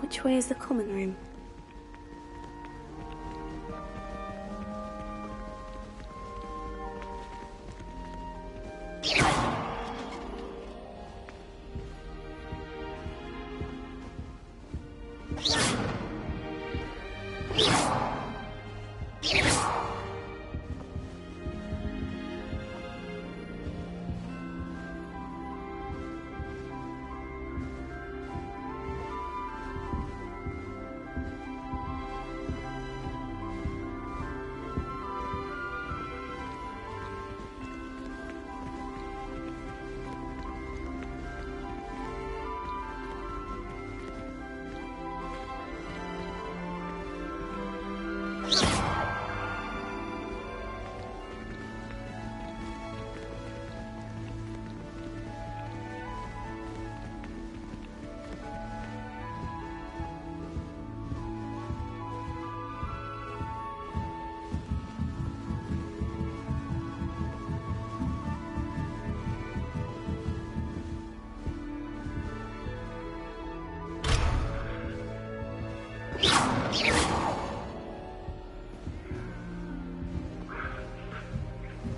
Which way is the common room?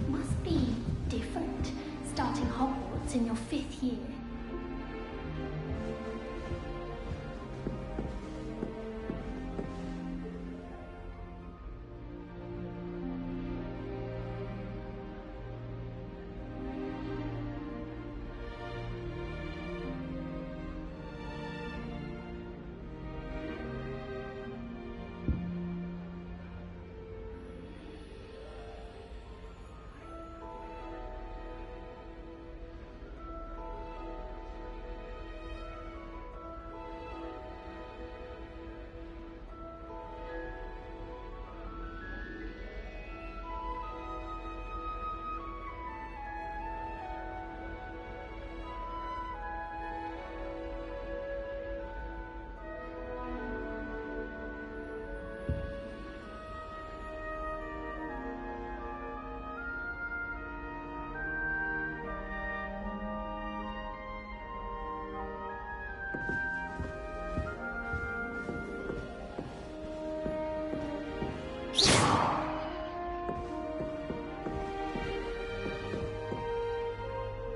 Must be different, starting Hogwarts in your 5th year.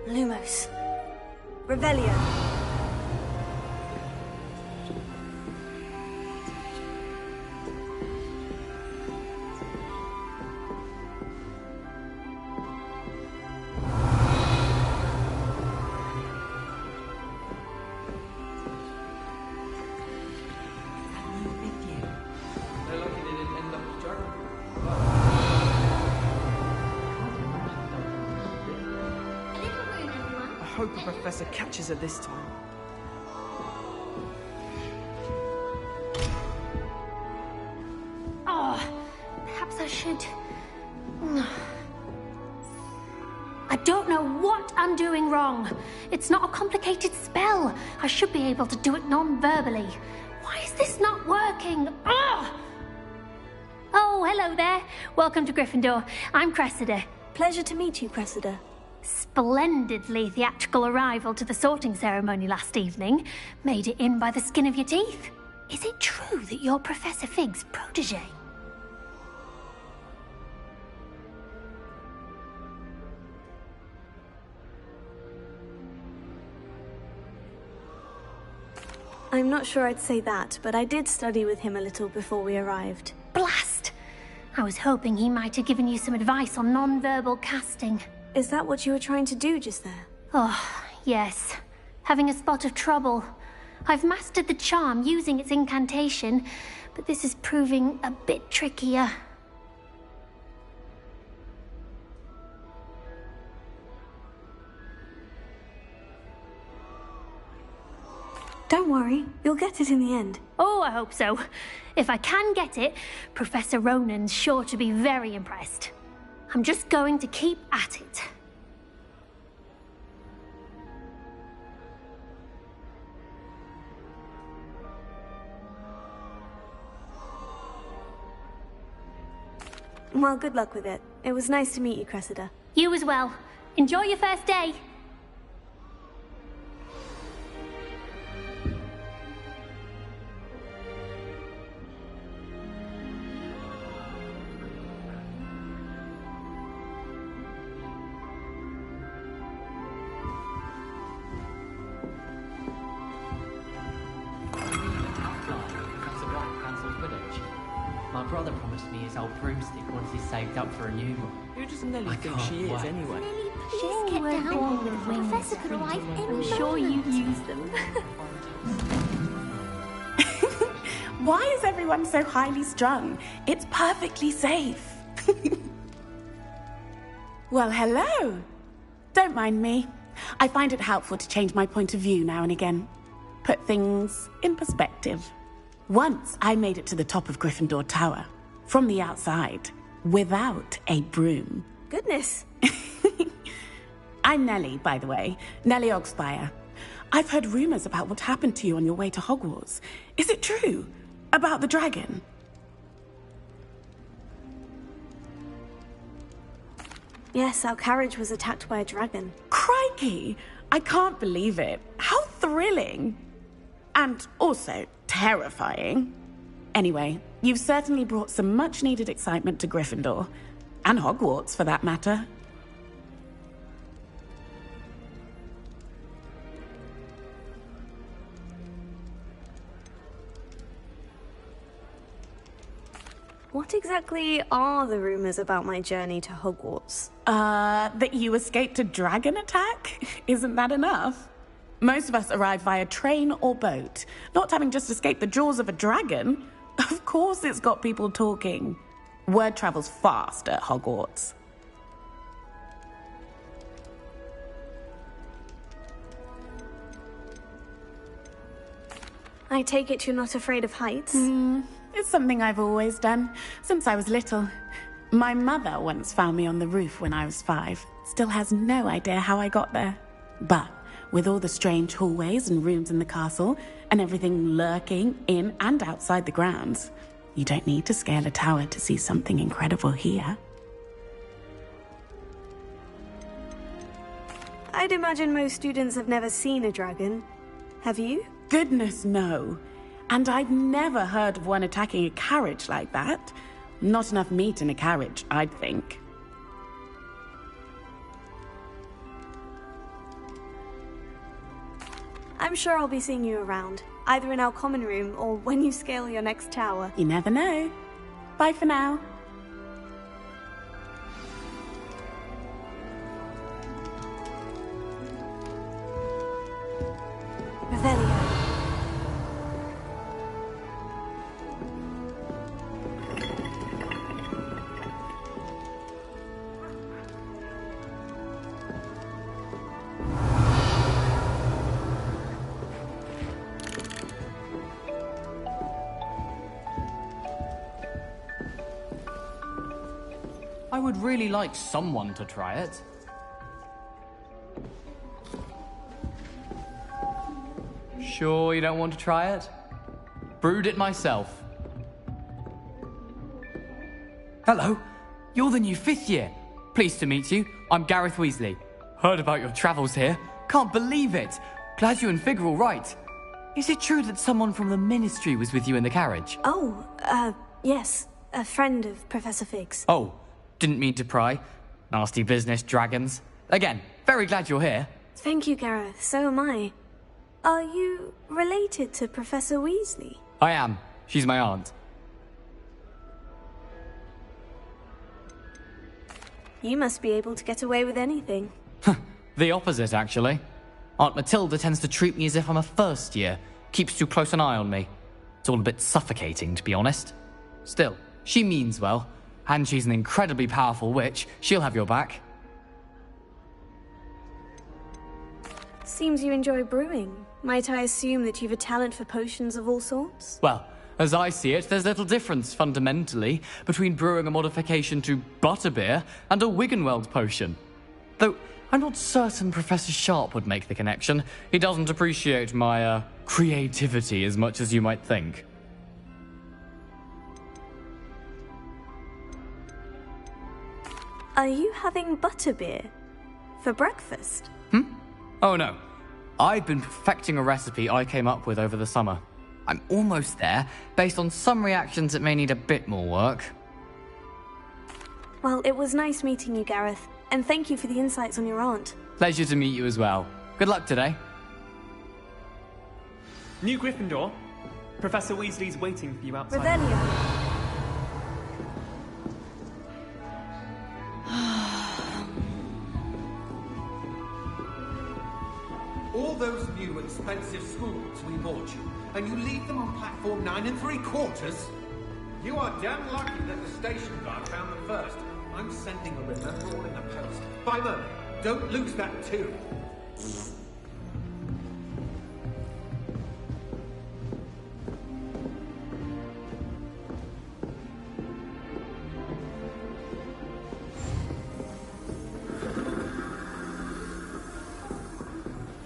Lumos. Revelio. I hope the professor catches her this time. Oh, perhaps I should... I don't know what I'm doing wrong. It's not a complicated spell. I should be able to do it non-verbally. Why is this not working? Oh, hello there. Welcome to Gryffindor. I'm Cressida. Pleasure to meet you, Cressida. Splendidly theatrical arrival to the sorting ceremony last evening. Made it in by the skin of your teeth. Is it true that you're Professor Fig's protege? I'm not sure I'd say that, but I did study with him a little before we arrived. Blast! I was hoping he might have given you some advice on non-verbal casting. Is that what you were trying to do just there? Oh, yes. Having a spot of trouble. I've mastered the charm using its incantation, but this is proving a bit trickier. Don't worry, you'll get it in the end. Oh, I hope so. If I can get it, Professor Ronan's sure to be very impressed. I'm just going to keep at it. Well, good luck with it. It was nice to meet you, Cressida. You as well. Enjoy your first day. My brother promised me his old broomstick once he's saved up for a new one. Who does Nelly I think can't she is, wait. anyway? Just get down with wings. Professor could arrive any I'm sure you use them. Why is everyone so highly strung? It's perfectly safe. Well, hello. Don't mind me. I find it helpful to change my point of view now and again. Put things in perspective. Once I made it to the top of Gryffindor Tower, from the outside, without a broom. Goodness. I'm Nellie, by the way. Nellie Ogspire. I've heard rumors about what happened to you on your way to Hogwarts. Is it true? About the dragon? Yes, our carriage was attacked by a dragon. Crikey! I can't believe it. How thrilling! And also terrifying. Anyway, you've certainly brought some much-needed excitement to Gryffindor. And Hogwarts, for that matter. What exactly are the rumors about my journey to Hogwarts? That you escaped a dragon attack? Isn't that enough? Most of us arrive via train or boat, not having just escaped the jaws of a dragon. Of course it's got people talking. Word travels fast at Hogwarts. I take it you're not afraid of heights? It's something I've always done, since I was little. My mother once found me on the roof when I was 5. Still has no idea how I got there. But with all the strange hallways and rooms in the castle, and everything lurking in and outside the grounds, you don't need to scale a tower to see something incredible here. I'd imagine most students have never seen a dragon. Have you? Goodness, no. And I've never heard of one attacking a carriage like that. Not enough meat in a carriage, I'd think. I'm sure I'll be seeing you around, either in our common room or when you scale your next tower. You never know. Bye for now. Revelio. I would really like someone to try it. Sure you don't want to try it? Brewed it myself. Hello, you're the new 5th year. Pleased to meet you. I'm Gareth Weasley. Heard about your travels here. Can't believe it. Glad you and Fig are all right. Is it true that someone from the Ministry was with you in the carriage? Oh, yes. A friend of Professor Fig's. Oh, didn't mean to pry. Nasty business, dragons. Again, very glad you're here. Thank you, Gareth. So am I. Are you related to Professor Weasley? I am. She's my aunt. You must be able to get away with anything. The opposite, actually. Aunt Matilda tends to treat me as if I'm a first year. Keeps too close an eye on me. It's all a bit suffocating, to be honest. Still, she means well. And she's an incredibly powerful witch. She'll have your back. Seems you enjoy brewing. Might I assume that you've a talent for potions of all sorts? Well, as I see it, there's little difference, fundamentally, between brewing a modification to butterbeer and a Wiggenweld potion. Though, I'm not certain Professor Sharp would make the connection. He doesn't appreciate my, creativity as much as you might think. Are you having butterbeer? For breakfast? Oh no. I've been perfecting a recipe I came up with over the summer. I'm almost there, based on some reactions that may need a bit more work. Well, it was nice meeting you, Gareth. And thank you for the insights on your aunt. Pleasure to meet you as well. Good luck today. New Gryffindor. Professor Weasley's waiting for you outside. Revelio. those new expensive schools we bought you, and you leave them on platform 9 3/4? You are damn lucky that the station guard found them first. I'm sending a remember all in the post. Fiber, don't lose that too.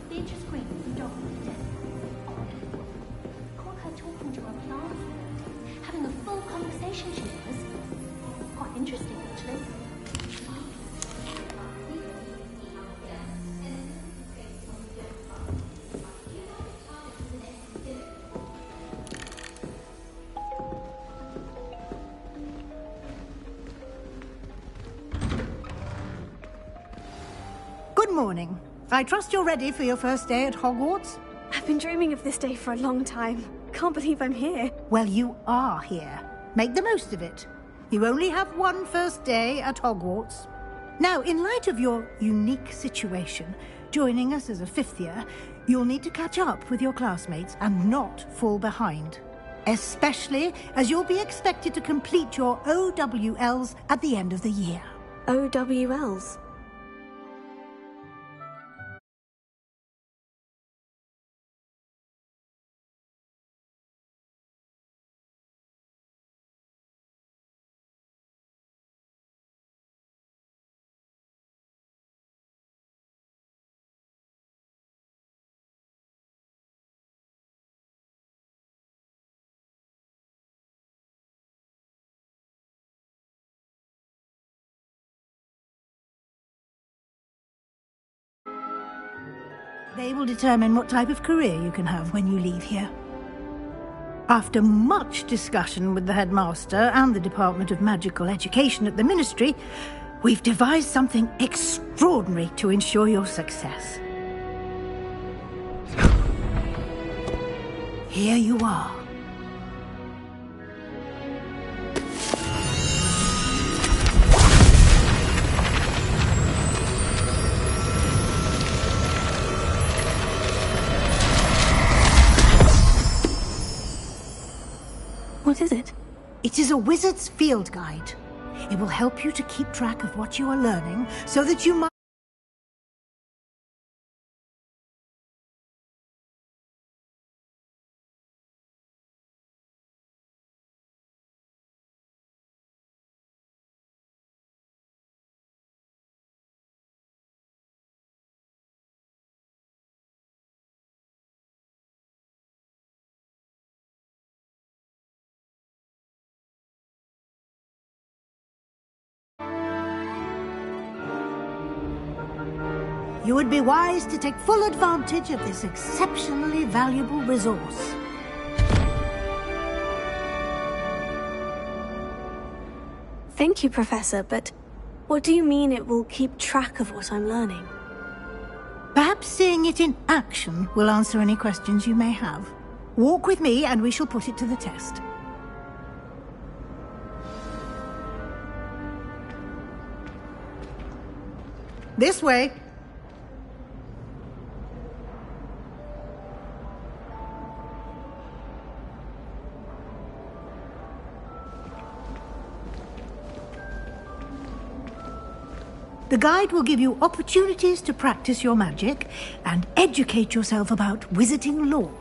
Beatrice Green, you don't need it. Odd. Caught her talking to her class. Having a full conversation, she was. Quite interesting, actually. Good morning. I trust you're ready for your first day at Hogwarts? I've been dreaming of this day for a long time. Can't believe I'm here. Well, you are here. Make the most of it. You only have one first day at Hogwarts. Now, in light of your unique situation, joining us as a fifth year, you'll need to catch up with your classmates and not fall behind. Especially as you'll be expected to complete your OWLs at the end of the year. OWLs? They will determine what type of career you can have when you leave here. After much discussion with the headmaster and the Department of Magical Education at the Ministry, we've devised something extraordinary to ensure your success. Here you are. What is it? It is a wizard's field guide. It will help you to keep track of what you are learning so that you might... You would be wise to take full advantage of this exceptionally valuable resource. Thank you, Professor, but what do you mean it will keep track of what I'm learning? Perhaps seeing it in action will answer any questions you may have. Walk with me and we shall put it to the test. This way. The guide will give you opportunities to practice your magic and educate yourself about wizarding lore.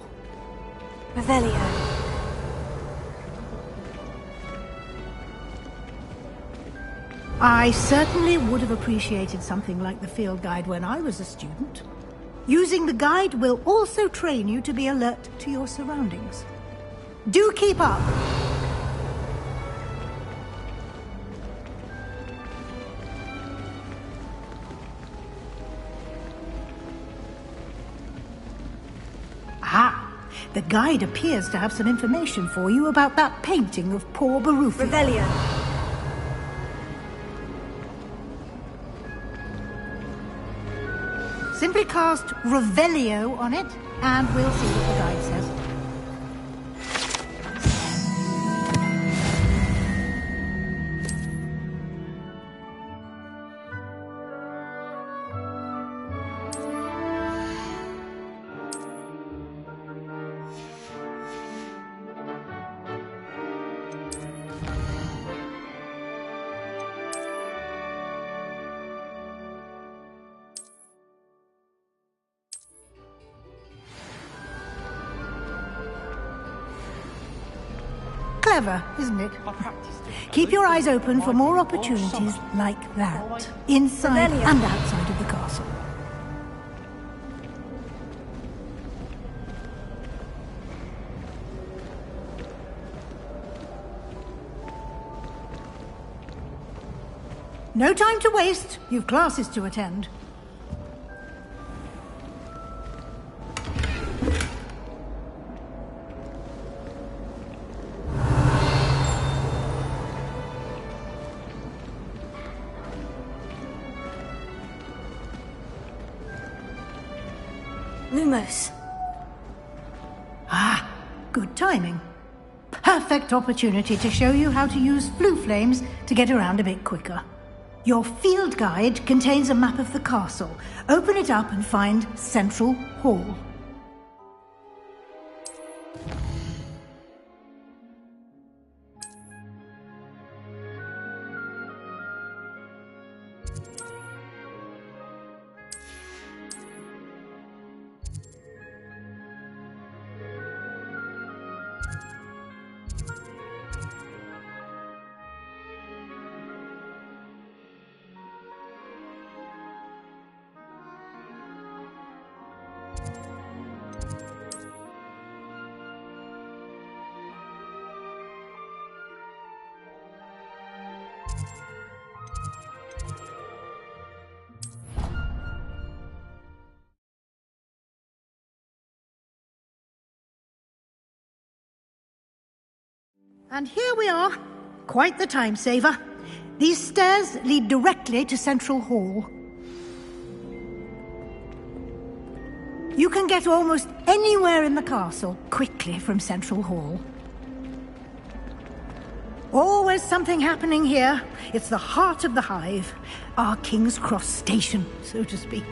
Revelio. I certainly would have appreciated something like the field guide when I was a student. Using the guide will also train you to be alert to your surroundings. Do keep up! Aha! The guide appears to have some information for you about that painting of poor Baruffi. Revelio. Simply cast Revelio on it, and we'll see what the guide says. Clever, isn't it? I'll practice doing it. Keep your eyes open for more opportunities like that, inside and outside of the castle. No time to waste. You've classes to attend. Lumos. Ah, good timing. Perfect opportunity to show you how to use flue flames to get around a bit quicker. Your field guide contains a map of the castle. Open it up and find Central Hall. And here we are. Quite the time saver. These stairs lead directly to Central Hall. You can get almost anywhere in the castle quickly from Central Hall. Always something happening here. It's the heart of the Hive. Our King's Cross station, so to speak.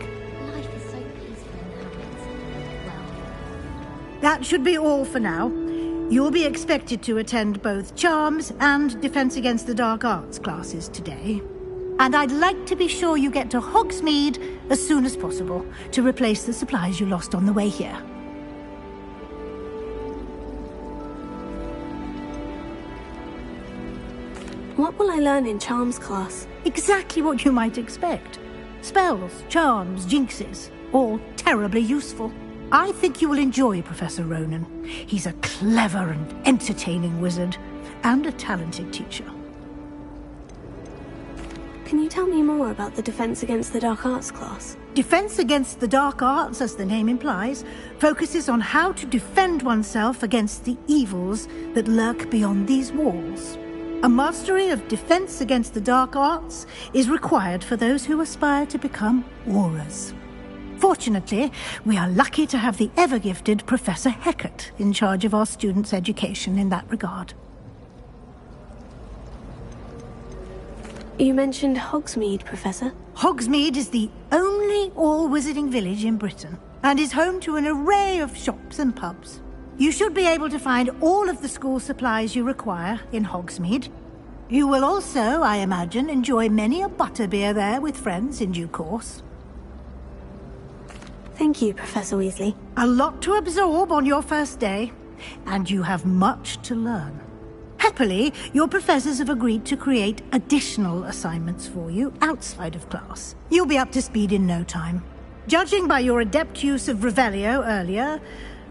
Life is so peaceful in Hogwarts. Well, That should be all for now. You'll be expected to attend both Charms and Defense Against the Dark Arts classes today. And I'd like to be sure you get to Hogsmeade as soon as possible to replace the supplies you lost on the way here. What will I learn in Charms class? Exactly what you might expect. Spells, charms, jinxes, all terribly useful. I think you will enjoy Professor Ronan. He's a clever and entertaining wizard, and a talented teacher. Can you tell me more about the Defense Against the Dark Arts class? Defense Against the Dark Arts, as the name implies, focuses on how to defend oneself against the evils that lurk beyond these walls. A mastery of Defense Against the Dark Arts is required for those who aspire to become Aurors. Fortunately, we are lucky to have the ever-gifted Professor Hecat in charge of our students' education in that regard. You mentioned Hogsmeade, Professor. Hogsmeade is the only all-wizarding village in Britain, and is home to an array of shops and pubs. You should be able to find all of the school supplies you require in Hogsmeade. You will also, I imagine, enjoy many a butterbeer there with friends in due course. Thank you, Professor Weasley. A lot to absorb on your first day, and you have much to learn. Happily, your professors have agreed to create additional assignments for you outside of class. You'll be up to speed in no time. Judging by your adept use of Revelio earlier,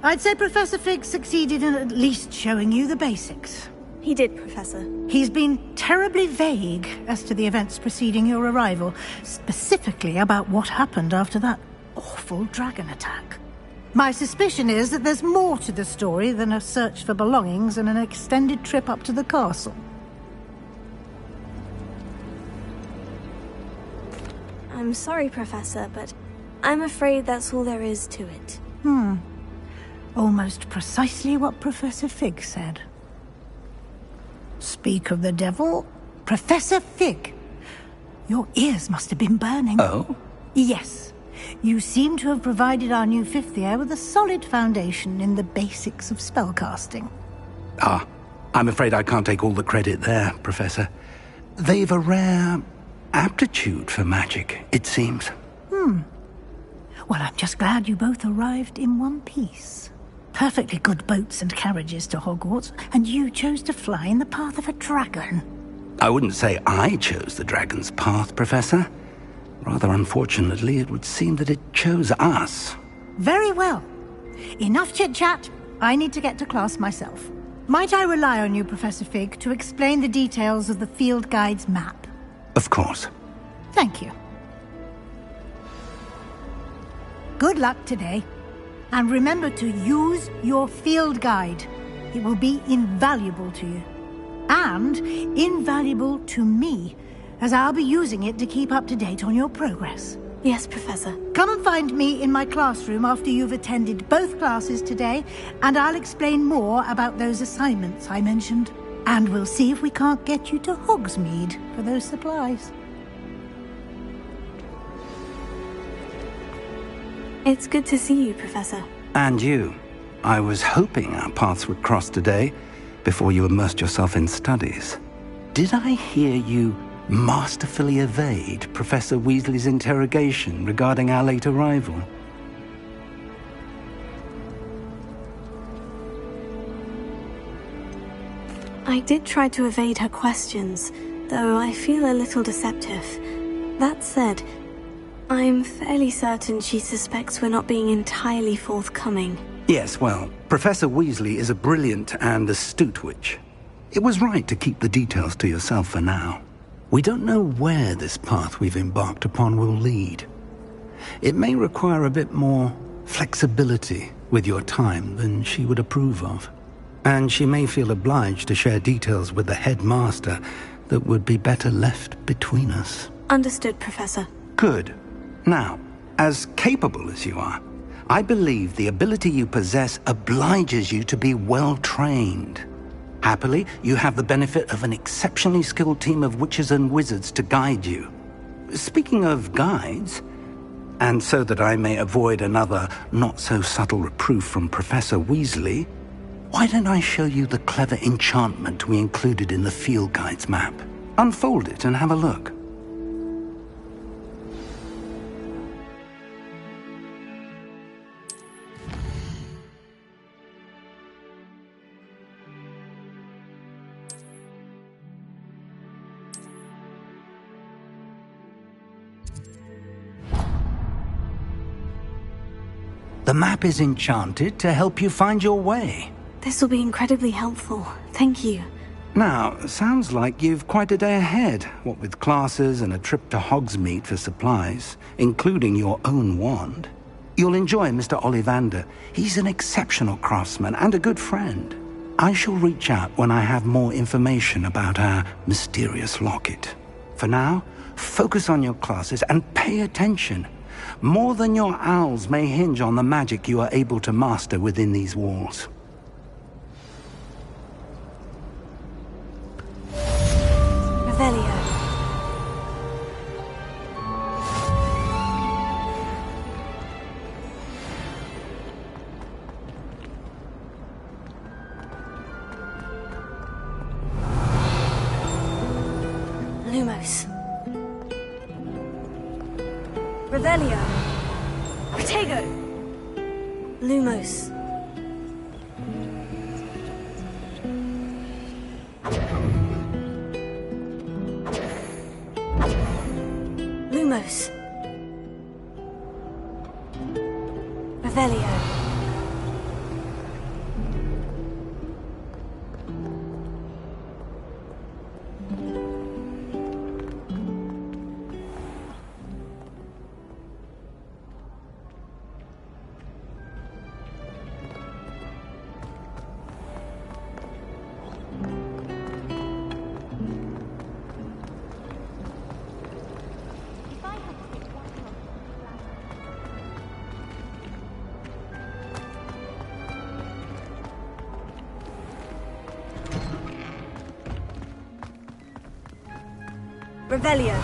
I'd say Professor Fig succeeded in at least showing you the basics. He did, Professor. He's been terribly vague as to the events preceding your arrival, specifically about what happened after that awful dragon attack. My suspicion is that there's more to the story than a search for belongings and an extended trip up to the castle. I'm sorry, Professor, but I'm afraid that's all there is to it. Almost precisely what Professor Fig said. Speak of the devil, Professor Fig. Your ears must have been burning. Oh? Yes. You seem to have provided our new fifth year with a solid foundation in the basics of spellcasting. Ah, I'm afraid I can't take all the credit there, Professor. They've a rare aptitude for magic, it seems. Well, I'm just glad you both arrived in one piece. perfectly good boats and carriages to Hogwarts, and you chose to fly in the path of a dragon. I wouldn't say I chose the dragon's path, Professor. Rather unfortunately, it would seem that it chose us. Very well. Enough chit-chat. I need to get to class myself. Might I rely on you, Professor Fig, to explain the details of the field guide's map? Of course. Thank you. Good luck today. And remember to use your field guide. It will be invaluable to you. And invaluable to me, as I'll be using it to keep up to date on your progress. Yes, Professor. Come and find me in my classroom after you've attended both classes today, and I'll explain more about those assignments I mentioned. And we'll see if we can't get you to Hogsmeade for those supplies. It's good to see you, Professor. And you. I was hoping our paths would cross today, before you immersed yourself in studies. Did I hear you masterfully evade Professor Weasley's interrogation regarding our late arrival? I did try to evade her questions, though I feel a little deceptive. That said, I'm fairly certain she suspects we're not being entirely forthcoming. Yes, well, Professor Weasley is a brilliant and astute witch. It was right to keep the details to yourself for now. We don't know where this path we've embarked upon will lead. It may require a bit more flexibility with your time than she would approve of. And she may feel obliged to share details with the headmaster that would be better left between us. Understood, Professor. Good. Now, as capable as you are, I believe the ability you possess obliges you to be well-trained. Happily, you have the benefit of an exceptionally skilled team of witches and wizards to guide you. Speaking of guides, and so that I may avoid another not-so-subtle reproof from Professor Weasley, why don't I show you the clever enchantment we included in the field guide's map? Unfold it and have a look. The map is enchanted to help you find your way. This will be incredibly helpful. Thank you. Now, sounds like you've quite a day ahead, what with classes and a trip to Hogsmeade for supplies, including your own wand. You'll enjoy Mr. Ollivander. He's an exceptional craftsman and a good friend. I shall reach out when I have more information about our mysterious locket. For now, focus on your classes and pay attention. More than your owls may hinge on the magic you are able to master within these walls. Revelio. Lumos. Revelio. Protego. Lumos. Lumos. Revelio. Revelio.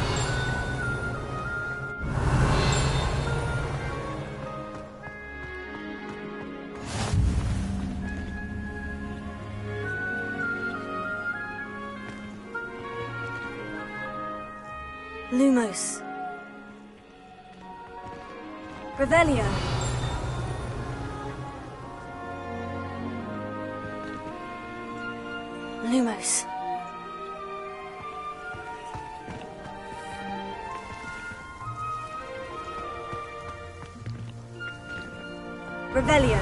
Lumos. Revelio. Lumos. Revelio.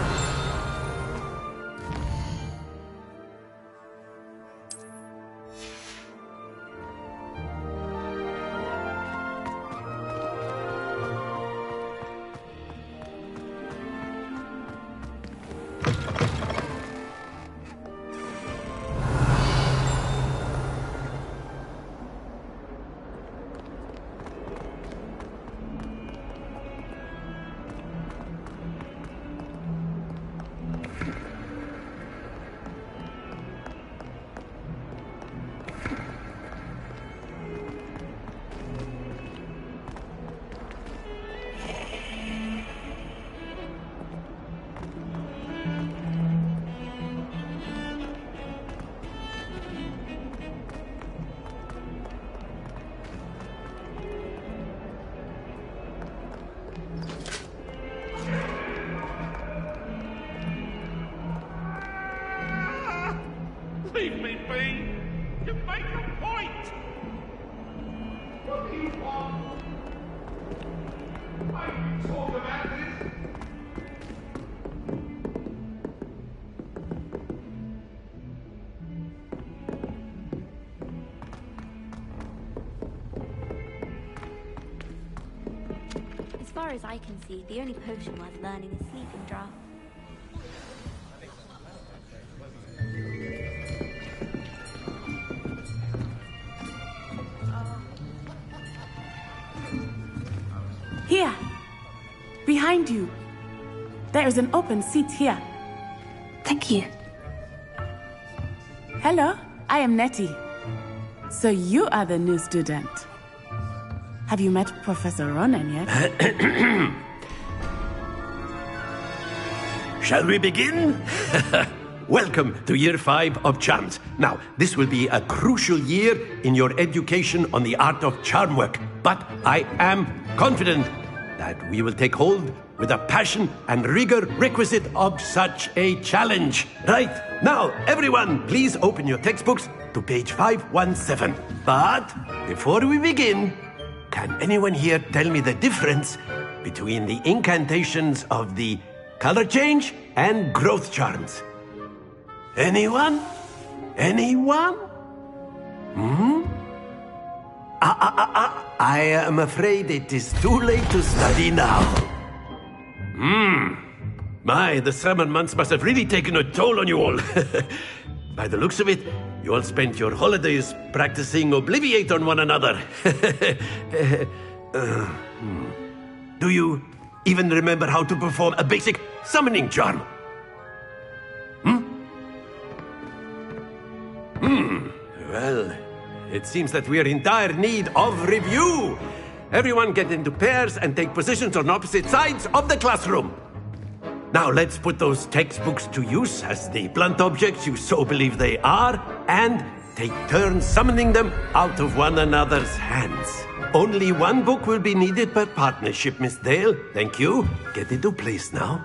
Leave me be! You make a point! What do you want? Why you talk about this? As far as I can see, the only potion worth learning is Sleeping Draught. Here! Behind you! There is an open seat here. Thank you. Hello, I am Nettie. So you are the new student. Have you met Professor Ronan yet? Shall we begin? Welcome to Year 5 of Charms. Now, this will be a crucial year in your education on the art of charm work, but I am confident that we will take hold with the passion and rigor requisite of such a challenge. Right, now, everyone, please open your textbooks to page 517. But before we begin, can anyone here tell me the difference between the incantations of the color change and growth charms? Anyone? Anyone? I am afraid it is too late to study now. My, the summer months must have really taken a toll on you all. By the looks of it, you all spent your holidays practicing Obliviate on one another. Do you even remember how to perform a basic summoning charm? Well, it seems that we are in dire need of review. Everyone get into pairs and take positions on opposite sides of the classroom. Now let's put those textbooks to use as the blunt objects you so believe they are, and take turns summoning them out of one another's hands. Only one book will be needed per partnership, Miss Dale. Thank you. Get into place now.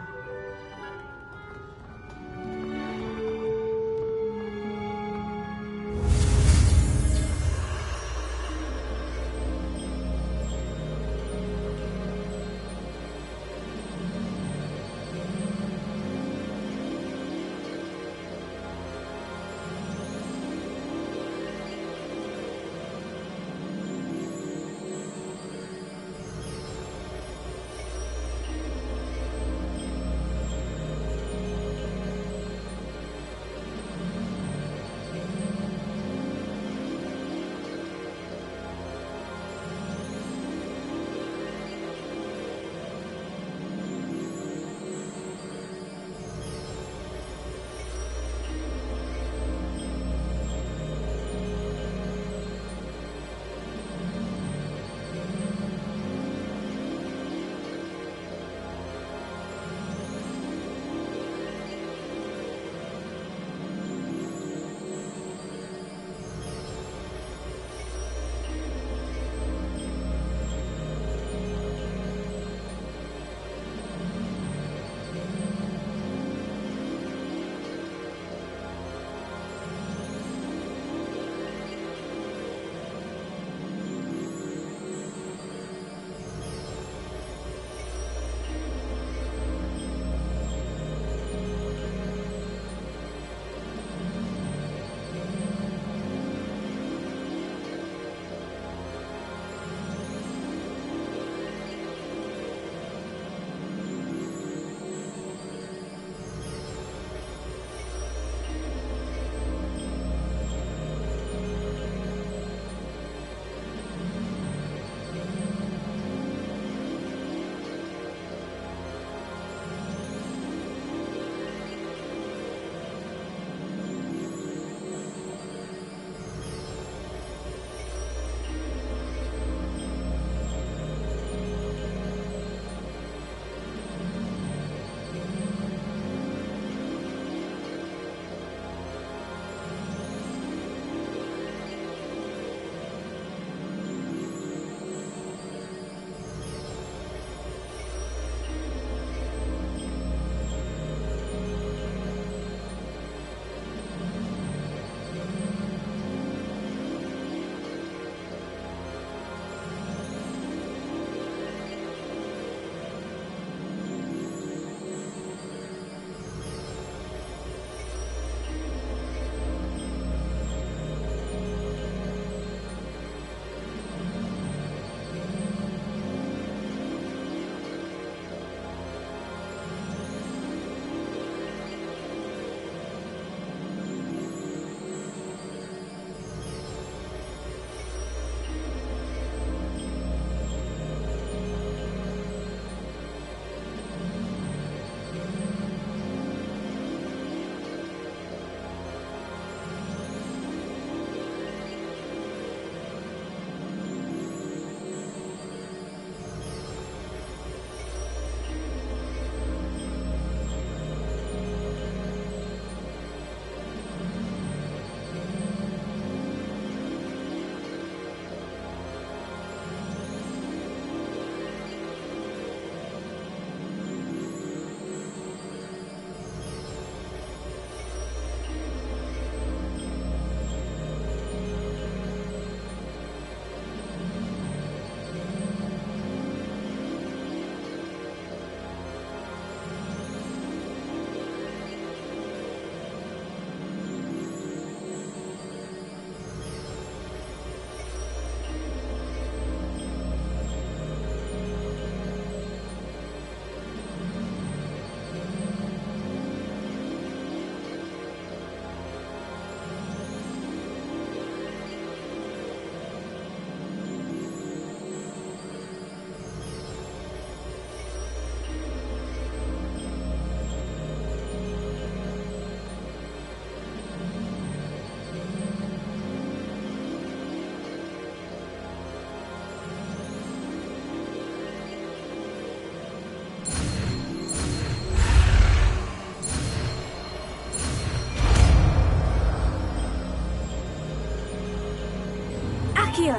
Accio!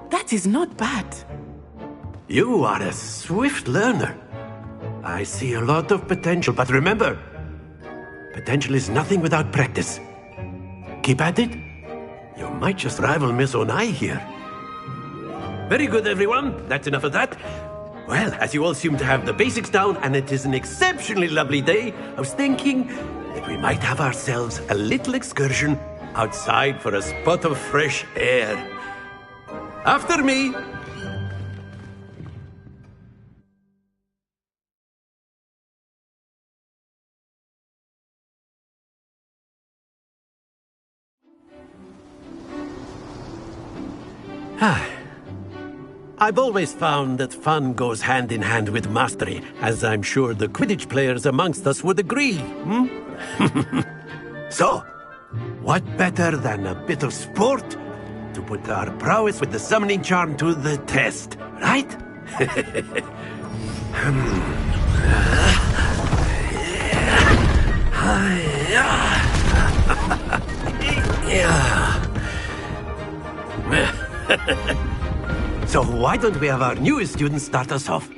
That is not bad. You are a swift learner. I see a lot of potential, but remember, potential is nothing without practice. Keep at it. You might just rival Miss Onai here. Very good, everyone. That's enough of that. Well, as you all seem to have the basics down, and it is an exceptionally lovely day, I was thinking that we might have ourselves a little excursion outside for a spot of fresh air. After me! I've always found that fun goes hand in hand with mastery, as I'm sure the Quidditch players amongst us would agree. So, what better than a bit of sport to put our prowess with the summoning charm to the test, right? So why don't we have our newest student start us off?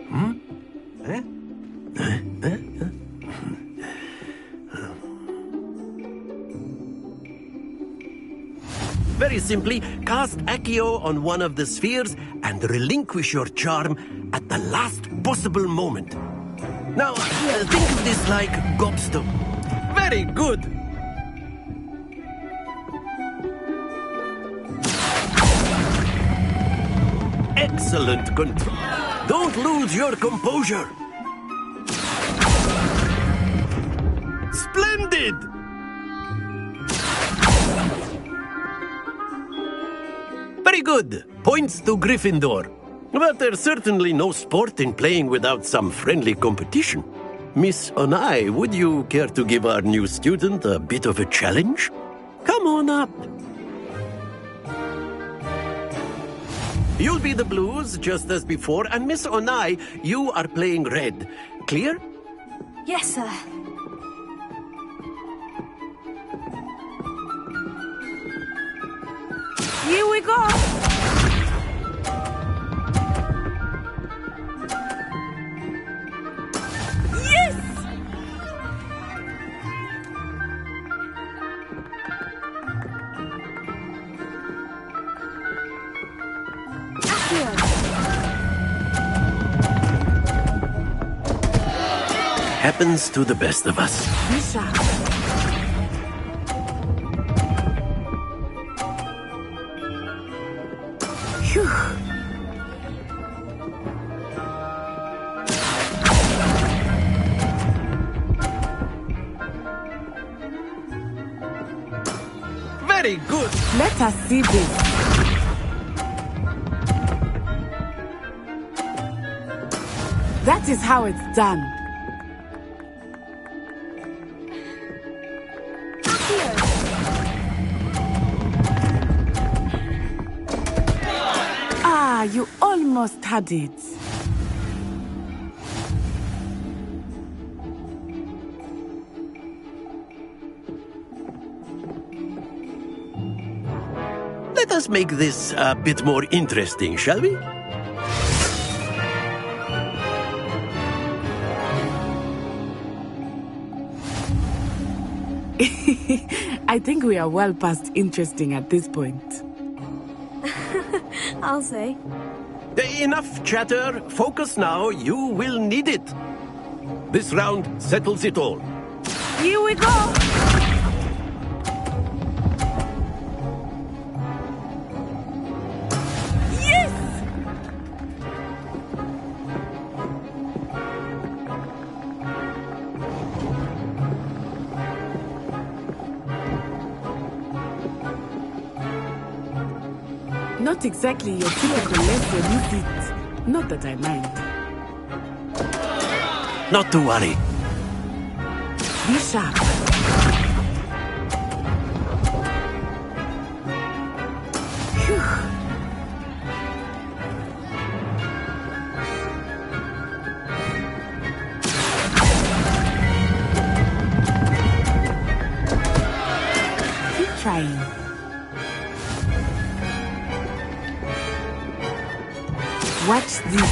Very simply, cast Accio on one of the spheres and relinquish your charm at the last possible moment. Now, think of this like gobstone. Very good! Excellent control. Don't lose your composure. Splendid! Very good. Points to Gryffindor. But there's certainly no sport in playing without some friendly competition. Miss Onai, would you care to give our new student a bit of a challenge? Come on up. You'll be the blues, just as before, and Miss Onai, you are playing red. Clear? Yes, sir. Here we go! Yes! Happens to the best of us. Bishop. Phew. Very good. Let us see this. That is how it's done. Ah, you almost had it. Let us make this a bit more interesting, shall we? I think we are well past interesting at this point. I'll say. Enough chatter. Focus now. You will need it. This round settles it all. Here we go! Yes! Not exactly your typical lesson, is it? Not that I mind. Not to worry. Be sharp. Phew. trying. Watch this.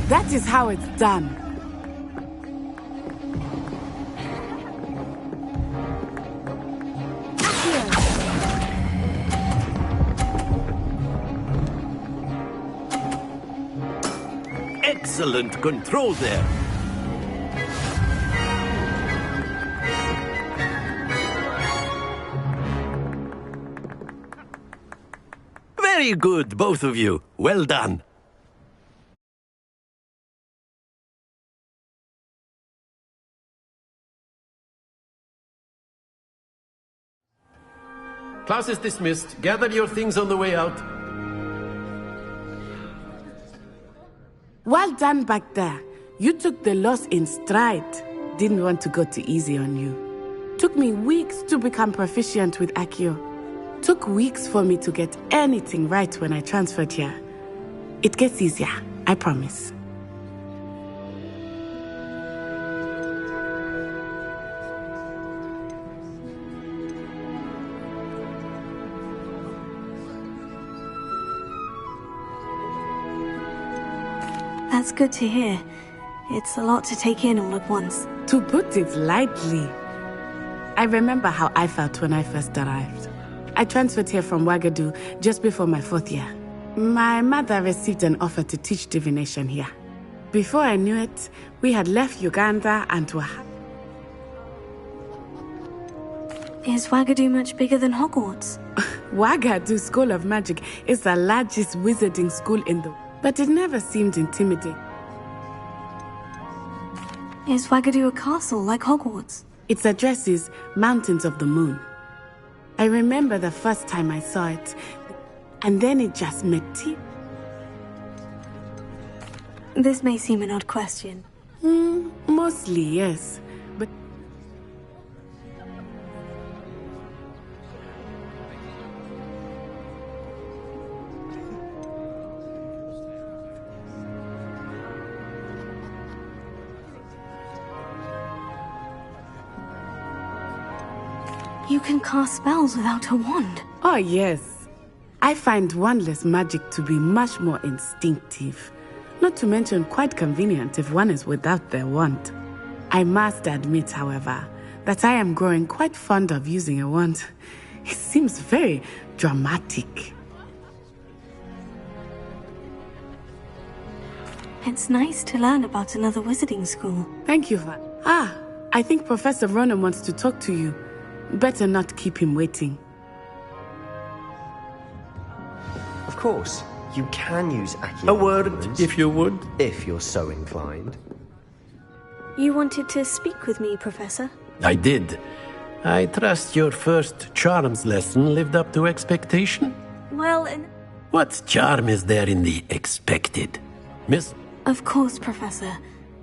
That is how it's done. Excellent control there. Very good, both of you. Well done. Class is dismissed. Gather your things on the way out. Well done back there. You took the loss in stride. Didn't want to go too easy on you. Took me weeks to become proficient with Accio. Took weeks for me to get anything right when I transferred here. It gets easier, I promise. That's good to hear. It's a lot to take in all at once. To put it lightly, I remember how I felt when I first arrived. I transferred here from Wagadu just before my 4th year. My mother received an offer to teach divination here. Before I knew it, we had left Uganda and were... Is Wagadu much bigger than Hogwarts? Wagadu School of Magic is the largest wizarding school in the... But it never seemed intimidating. Is Wagadu a castle like Hogwarts? Its address is Mountains of the Moon. I remember the first time I saw it, and then it just met tea. This may seem an odd question. Mostly, yes. But you can cast spells without a wand. oh yes. I find wandless magic to be much more instinctive. Not to mention quite convenient if one is without their wand. I must admit, however, that I am growing quite fond of using a wand. It seems very dramatic. It's nice to learn about another wizarding school. Thank you, Van. I think Professor Ronan wants to talk to you. Better not keep him waiting. Of course, you can use Accio. A word, influence, if you would. if you're so inclined. You wanted to speak with me, Professor? I did. I trust your first charms lesson lived up to expectation? Well, What charm is there in the expected? Miss of course, Professor.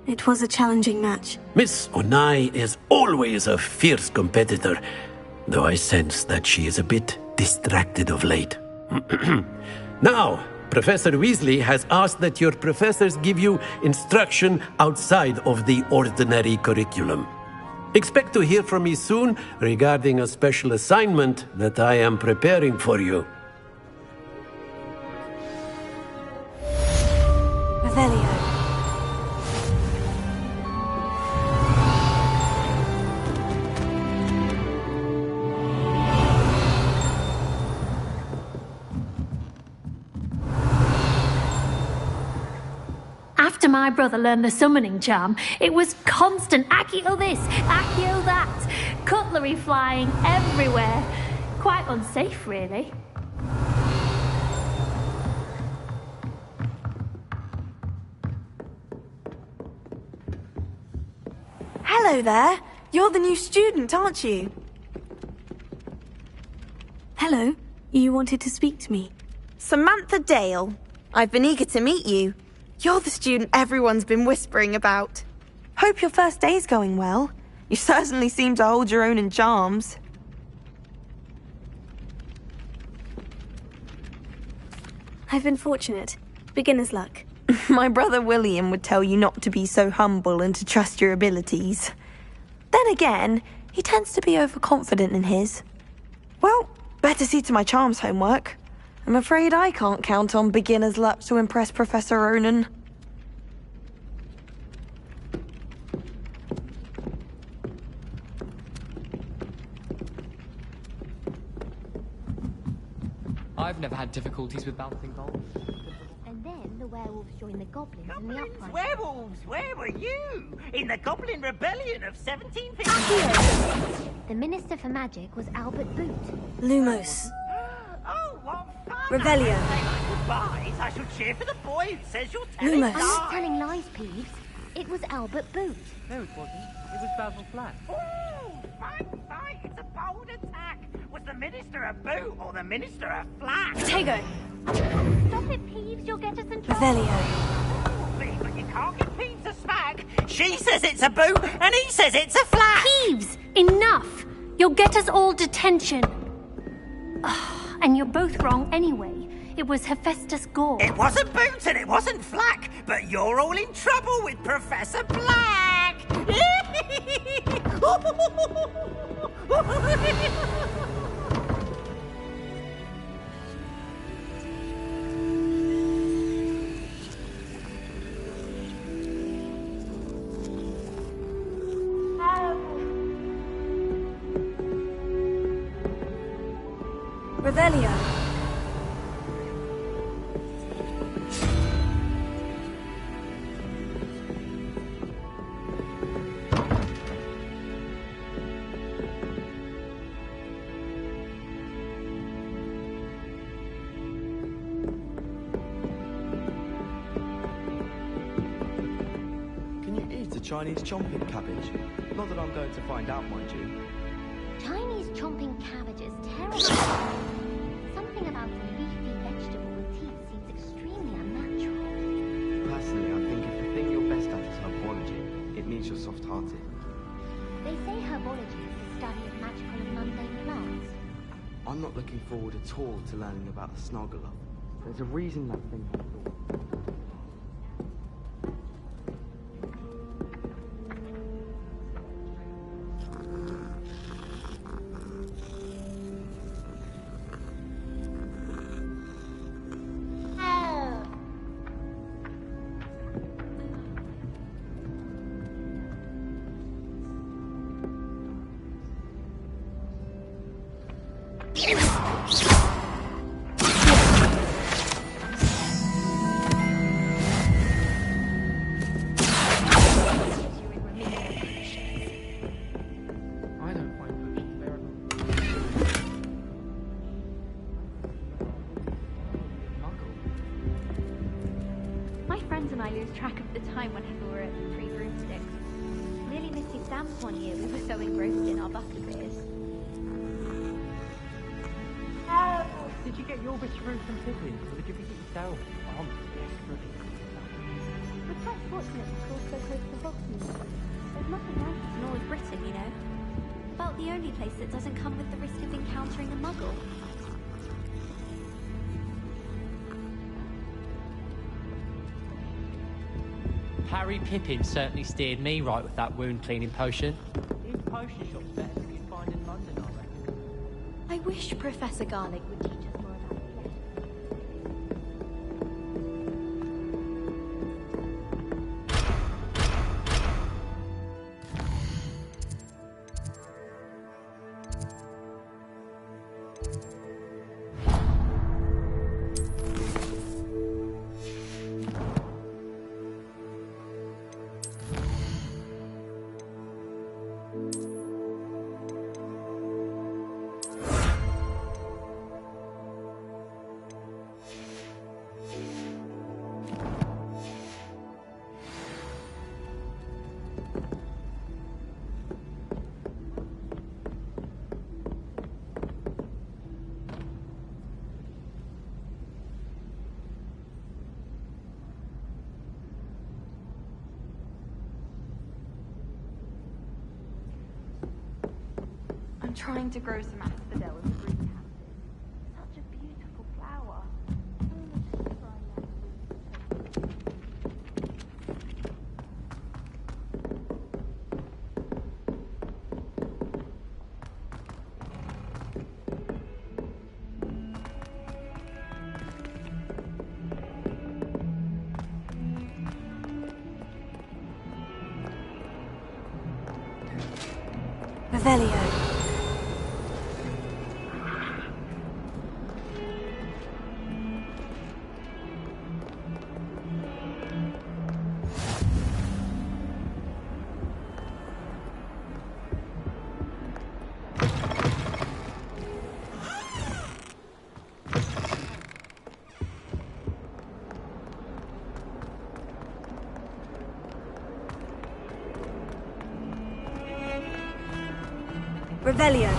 It was a challenging match. Miss Onai is always a fierce competitor, though I sense that she is a bit distracted of late. Now, Professor Weasley has asked that your professors give you instruction outside of the ordinary curriculum. Expect to hear from me soon regarding a special assignment that I am preparing for you. Revelio. After my brother learned the summoning charm, it was constant Accio this, Accio that, cutlery flying everywhere. Quite unsafe, really. Hello there. You're the new student, aren't you? Hello. You wanted to speak to me. Samantha Dale. I've been eager to meet you. You're the student everyone's been whispering about. Hope your first day's going well. You certainly seem to hold your own in charms. I've been fortunate. Beginner's luck. My brother William would tell you not to be so humble and to trust your abilities. Then again, he tends to be overconfident in his. Well, better see to my charms homework. I'm afraid I can't count on beginner's luck to impress Professor Ronan. I've never had difficulties with bouncing balls. And then the werewolves joined the goblins in the uprising. Werewolves, where were you? In the Goblin Rebellion of 1750. The Minister for Magic was Albert Boot. Lumos. Oh, what fun! Revelio. Goodbyes. I shall cheer for the boy who says you're telling Lumos. I'm not telling lies, Peeves. It was Albert Boot. No, it wasn't. It was Basil Flack. Oh, fight! It's a bold attack. Was the Minister a boot or the Minister a flat? Tego. Stop it, Peeves. You'll get us in trouble. Revelio. But you can't give Peeves a smack. She says it's a boot and he says it's a flat. Peeves, enough! You'll get us all detention. Ugh, and you're both wrong anyway. It was Hephaestus Gore. It wasn't Boot and it wasn't Flack, but you're all in trouble with Professor Black. Revelio. Can you eat a Chinese chomping cabbage? Not that I'm going to find out, mind you. Chinese chomping cabbage is terrible. Something about a leafy vegetable with teeth seems extremely unnatural. Personally, I think if the thing you're best at is herbology, it means you're soft-hearted. They say herbology is the study of magical and mundane plants. I'm not looking forward at all to learning about the snoggler. There's a reason that thing has thought. My friends and I lose track of the time whenever we're at the Free Broomsticks. Nearly missed exams one year, we were so engrossed in our butterbeers. Did you get your bit through from Pippin, or did you beat it yourself? I'm desperately. We're quite fortunate to school so close to Hogsmeade. There's nothing like it in all of Britain, you know. About the only place that doesn't come with the risk of encountering a muggle. Harry Pippin certainly steered me right with that wound cleaning potion. His potion shop's better than you'd find in London, I reckon. I wish Professor Garlick would teach us more about flesh. I'm trying to grow some asphodel in the greenhouse. Such a beautiful flower. Revelio. Revelio.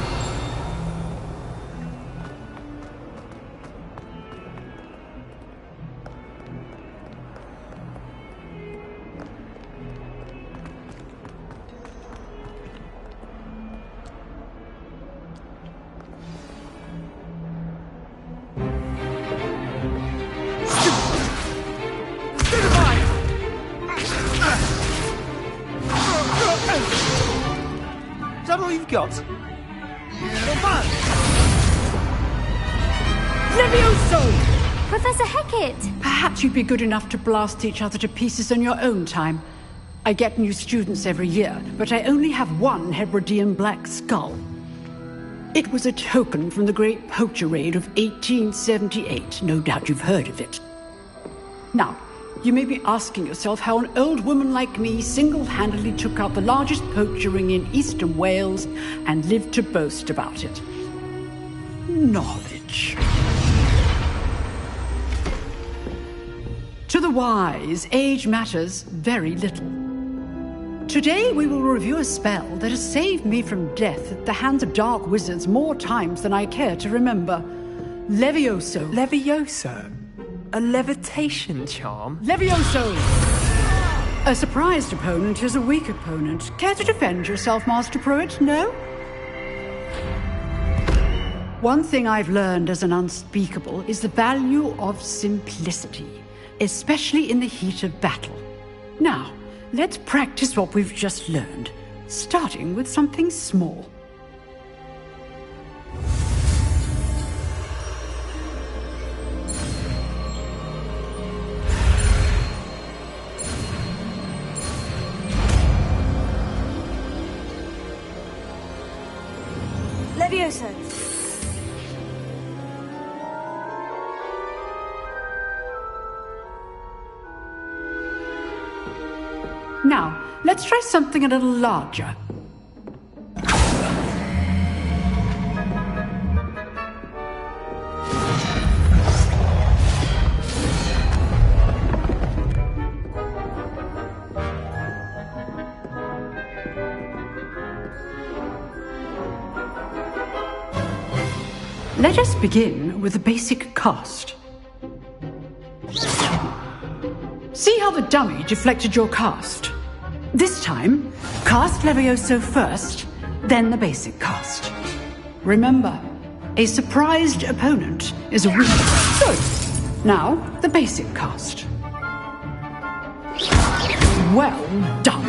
Is that all you've got? Levioso! Professor Hecat! Perhaps you'd be good enough to blast each other to pieces on your own time. I get new students every year, but I only have one Hebridean black skull. It was a token from the Great Poacher Raid of 1878. No doubt you've heard of it. Now, you may be asking yourself how an old woman like me single-handedly took out the largest poacher ring in eastern Wales and lived to boast about it. Knowledge. To the wise, age matters very little. Today we will review a spell that has saved me from death at the hands of dark wizards more times than I care to remember. Levioso. Levioso? A levitation charm? Levioso! A surprised opponent is a weak opponent. Care to defend yourself, Master Pruitt? No? One thing I've learned as an unspeakable is the value of simplicity, especially in the heat of battle. Now, let's practice what we've just learned, starting with something small. Levioso. Now, let's try something a little larger. Let us begin with the basic cast. See how the dummy deflected your cast? This time, cast Levioso first, then the basic cast. Remember, a surprised opponent is a weak. Good. Now, the basic cast. Well done.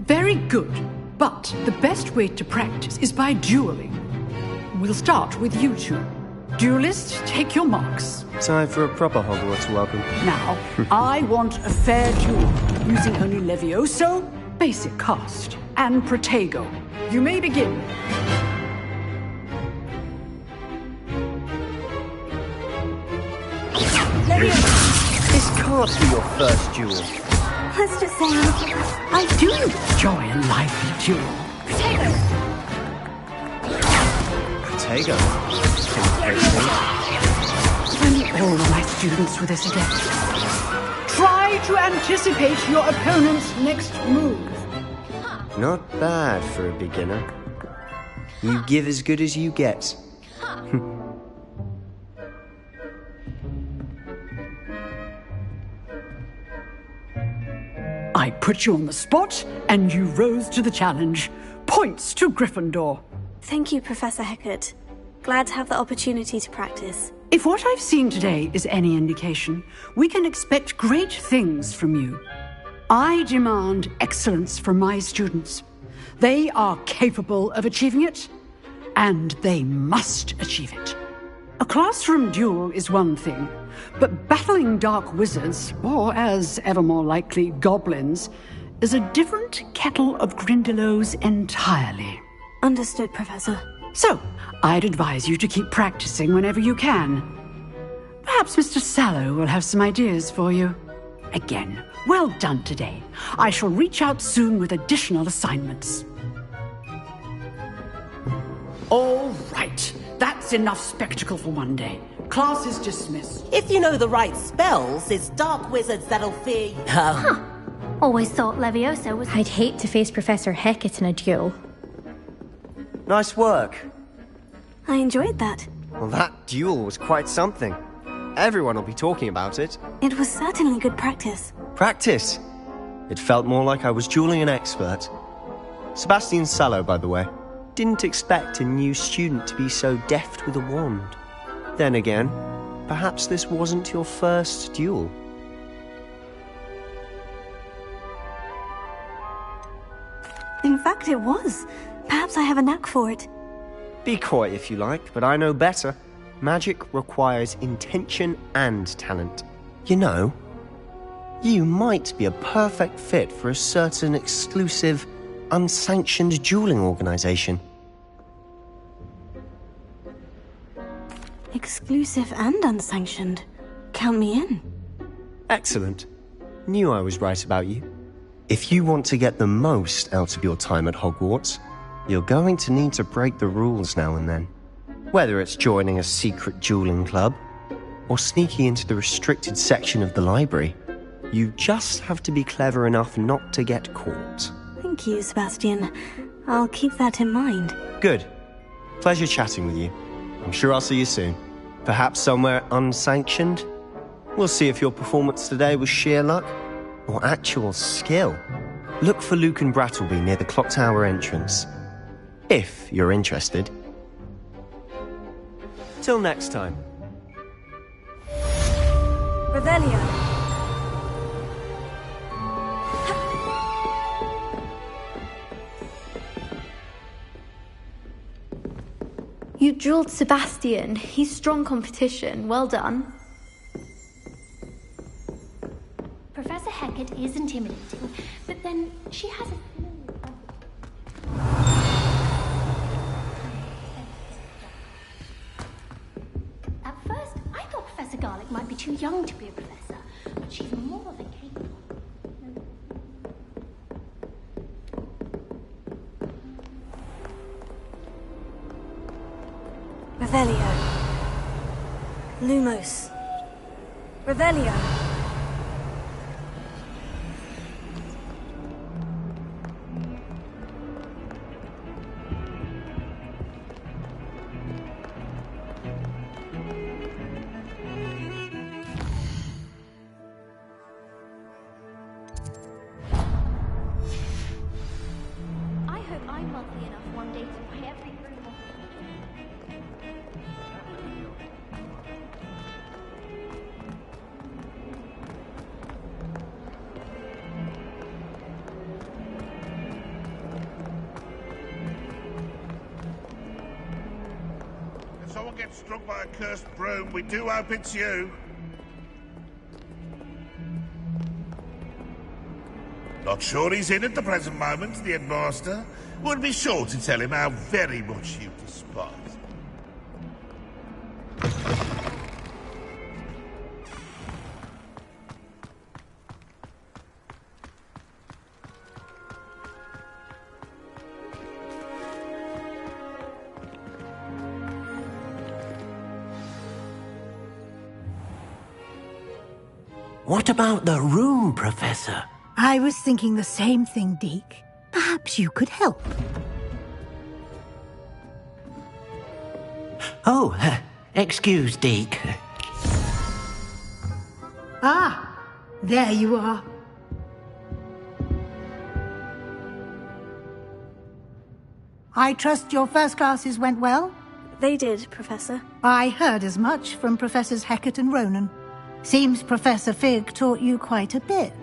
Very good, but the best way to practice is by dueling. We'll start with you two. Duelists, take your marks. Time for a proper Hogwarts welcome. Now, I want a fair duel, using only Levioso, basic cast, and Protego. You may begin. Levioso. This can't be your first duel. Let's just say I do enjoy a lively duel. Protego. Protego? If only all of my students were this adept. Try to anticipate your opponent's next move. Not bad for a beginner. You give as good as you get. I put you on the spot, and you rose to the challenge. Points to Gryffindor. Thank you, Professor Hecat. Glad to have the opportunity to practice. If what I've seen today is any indication, we can expect great things from you. I demand excellence from my students. They are capable of achieving it, and they must achieve it. A classroom duel is one thing, but battling dark wizards, or as ever more likely, goblins, is a different kettle of Grindylows entirely. Understood, Professor. So, I'd advise you to keep practicing whenever you can. Perhaps Mr. Sallow will have some ideas for you. Again, well done today. I shall reach out soon with additional assignments. All right. That's enough spectacle for one day. Class is dismissed. If you know the right spells, it's dark wizards that'll fear you. Huh. Always thought Leviosa was... I'd hate to face Professor Hecat in a duel. Nice work. I enjoyed that. Well, that duel was quite something. Everyone will be talking about it. It was certainly good practice. Practice? It felt more like I was dueling an expert. Sebastian Sallow, by the way. Didn't expect a new student to be so deft with a wand. Then again, perhaps this wasn't your first duel. In fact, it was. Perhaps I have a knack for it. Be coy if you like, but I know better. Magic requires intention and talent. You know, you might be a perfect fit for a certain exclusive, unsanctioned dueling organization. Exclusive and unsanctioned. Count me in. Excellent. Knew I was right about you. If you want to get the most out of your time at Hogwarts, you're going to need to break the rules now and then. Whether it's joining a secret dueling club, or sneaking into the restricted section of the library, you just have to be clever enough not to get caught. Thank you, Sebastian. I'll keep that in mind. Good. Pleasure chatting with you. I'm sure I'll see you soon. Perhaps somewhere unsanctioned? We'll see if your performance today was sheer luck or actual skill. Look for Luke and Brattleby near the clock tower entrance. If you're interested. Till next time. Revelio. You dueled Sebastian. He's strong competition. Well done. Professor Hecat is intimidating, but then she has a... At first, I thought Professor Garlick might be too young to be a professor, but she's more than capable. Revelio. Lumos. Revelio. I hope I'm wealthy enough one day to buy every room of If someone gets struck by a cursed broom, we do hope it's you. Not sure he's in at the present moment, the headmaster. Would be sure to tell him how very much you despise him. What about the room, Professor? I was thinking the same thing, Deke. Perhaps you could help. Oh, excuse, Deke. Ah, there you are. I trust your first classes went well? They did, Professor. I heard as much from Professors Hecat and Ronan. Seems Professor Fig taught you quite a bit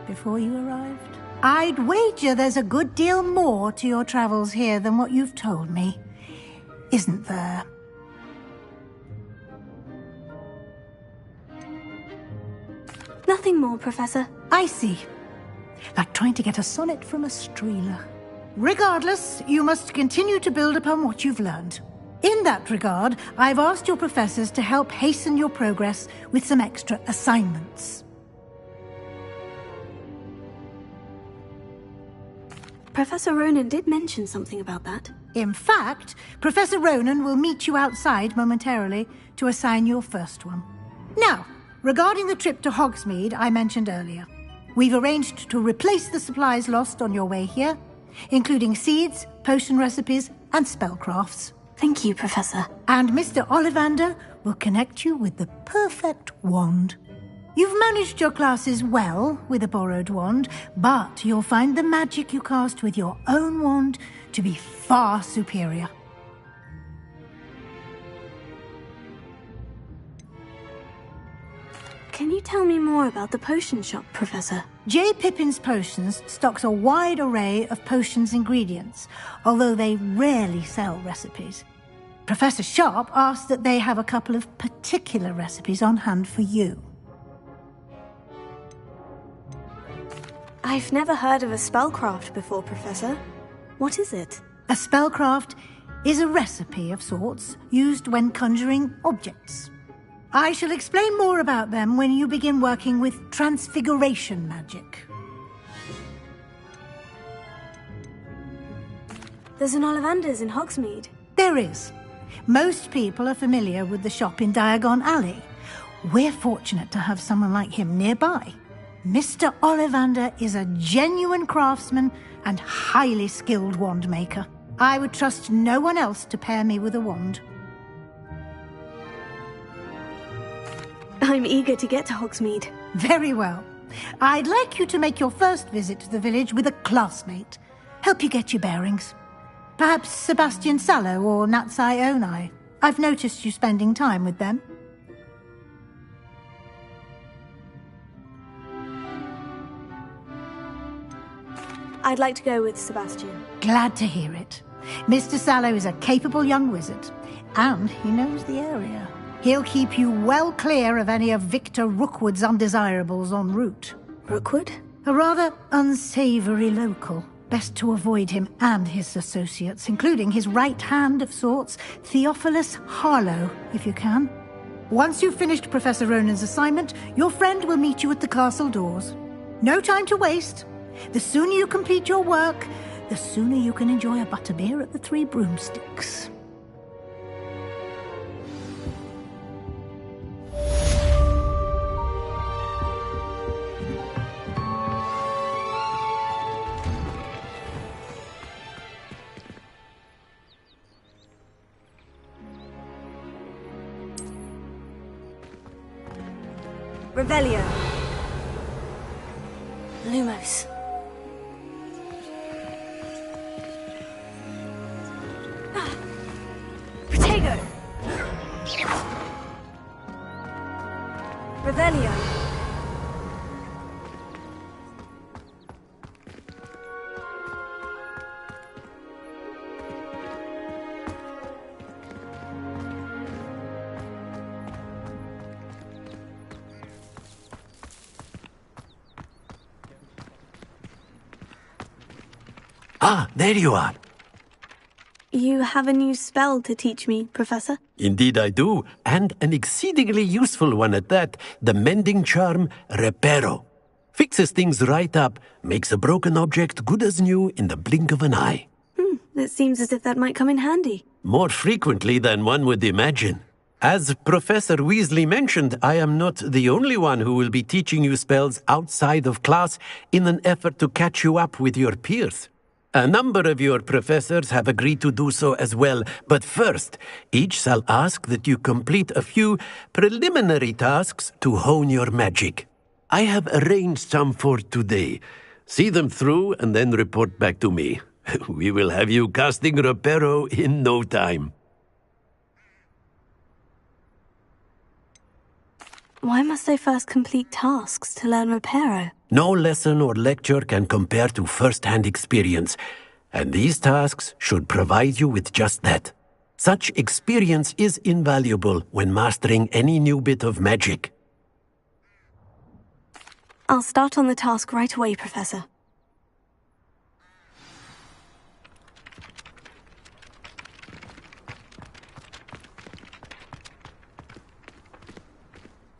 before you arrived. I'd wager there's a good deal more to your travels here than what you've told me. Isn't there? Nothing more, Professor. I see. Like trying to get a sonnet from a streeler. Regardless, you must continue to build upon what you've learned. In that regard, I've asked your professors to help hasten your progress with some extra assignments. Professor Ronan did mention something about that. In fact, Professor Ronan will meet you outside momentarily to assign your first one. Now, regarding the trip to Hogsmeade I mentioned earlier, we've arranged to replace the supplies lost on your way here, including seeds, potion recipes, and spellcrafts. Thank you, Professor. And Mr. Ollivander will connect you with the perfect wand. You've managed your classes well with a borrowed wand, but you'll find the magic you cast with your own wand to be far superior. Can you tell me more about the potion shop, Professor? J. Pippin's Potions stocks a wide array of potions ingredients, although they rarely sell recipes. Professor Sharp asked that they have a couple of particular recipes on hand for you. I've never heard of a spellcraft before, Professor. What is it? A spellcraft is a recipe of sorts used when conjuring objects. I shall explain more about them when you begin working with transfiguration magic. There's an Ollivander's in Hogsmeade. There is. Most people are familiar with the shop in Diagon Alley. We're fortunate to have someone like him nearby. Mr. Ollivander is a genuine craftsman and highly skilled wand maker. I would trust no one else to pair me with a wand. I'm eager to get to Hogsmeade. Very well. I'd like you to make your first visit to the village with a classmate. Help you get your bearings. Perhaps Sebastian Sallow or Natsai Onai. I've noticed you spending time with them. I'd like to go with Sebastian. Glad to hear it. Mr. Sallow is a capable young wizard, and he knows the area. He'll keep you well clear of any of Victor Rookwood's undesirables en route. Rookwood? A rather unsavory local. Best to avoid him and his associates, including his right hand of sorts, Theophilus Harlow, if you can. Once you've finished Professor Ronan's assignment, your friend will meet you at the castle doors. No time to waste. The sooner you complete your work, the sooner you can enjoy a butterbeer at the Three Broomsticks. Revelio. Lumos. Protego. Revelio. Ah, there you are. You have a new spell to teach me, Professor? Indeed I do, and an exceedingly useful one at that. The mending charm, Reparo. Fixes things right up, makes a broken object good as new in the blink of an eye. It seems as if that might come in handy. More frequently than one would imagine. As Professor Weasley mentioned, I am not the only one who will be teaching you spells outside of class in an effort to catch you up with your peers. A number of your professors have agreed to do so as well, but first, each shall ask that you complete a few preliminary tasks to hone your magic. I have arranged some for today. See them through and then report back to me. We will have you casting Reparo in no time. Why must I first complete tasks to learn Reparo? No lesson or lecture can compare to first-hand experience, and these tasks should provide you with just that. Such experience is invaluable when mastering any new bit of magic. I'll start on the task right away, Professor.